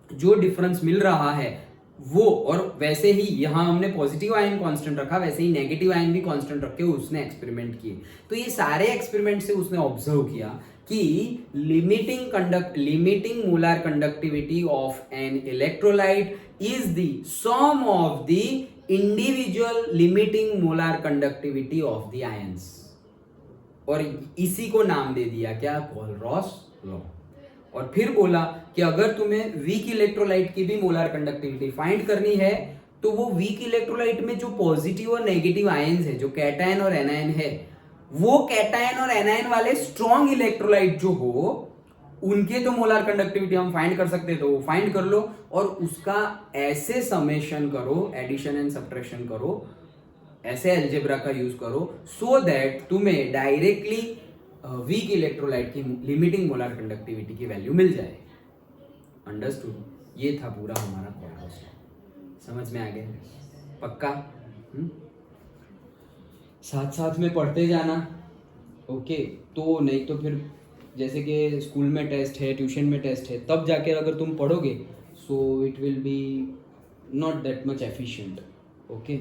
Speaker 1: जो डिफरेंस मिल रहा है वो। और वैसे ही यहाँ हमने पॉजिटिव आयन कांस्टेंट रखा, वैसे ही नेगेटिव आयन भी कांस्टेंट रख के उसने एक्सपेरिमेंट किए। तो ये सारे एक्सपेरिमेंट से उसने ऑब्जर्व किया कि limiting molar conductivity of an electrolyte is the sum of the individual limiting molar conductivity of the ions, और इसी को नाम दे दिया क्या, कोलरॉस लॉ। और फिर बोला कि अगर तुम्हें वीक इलेक्ट्रोलाइट की भी मोलर कंडक्टिविटी फाइंड करनी है तो वो वीक इलेक्ट्रोलाइट में जो पॉजिटिव और नेगेटिव आयंस है, जो कैटायन और एनायन है, वो कैटायन और एनायन वाले स्ट्रॉन्ग इलेक्ट्रोलाइट जो हो, उनके जो मोलार कंडक्टिविटी हम फाइंड कर सकते हैं तो वो फाइंड कर लो, और उसका ऐसे समेशन करो, एडिशन एंड सब्ट्रैक्शन करो, ऐसे अलजेब्रा का यूज करो, सो दैट तुम्हें डायरेक्टली वीक इलेक्ट्रोलाइट की लिमिटिंग मोलार कंडक्टिविटी की वैल्यू मिल जाए। अंडरस्टूड? ये था पूरा हमारा कॉर्पस, समझ में आ गया? पक्का? साथ साथ में पढ़ते जाना, ओके? तो नहीं तो फिर जैसे कि स्कूल में टेस्ट है, ट्यूशन में टेस्ट है, तब जाके अगर तुम पढ़ोगे, so it will be not that much efficient, okay?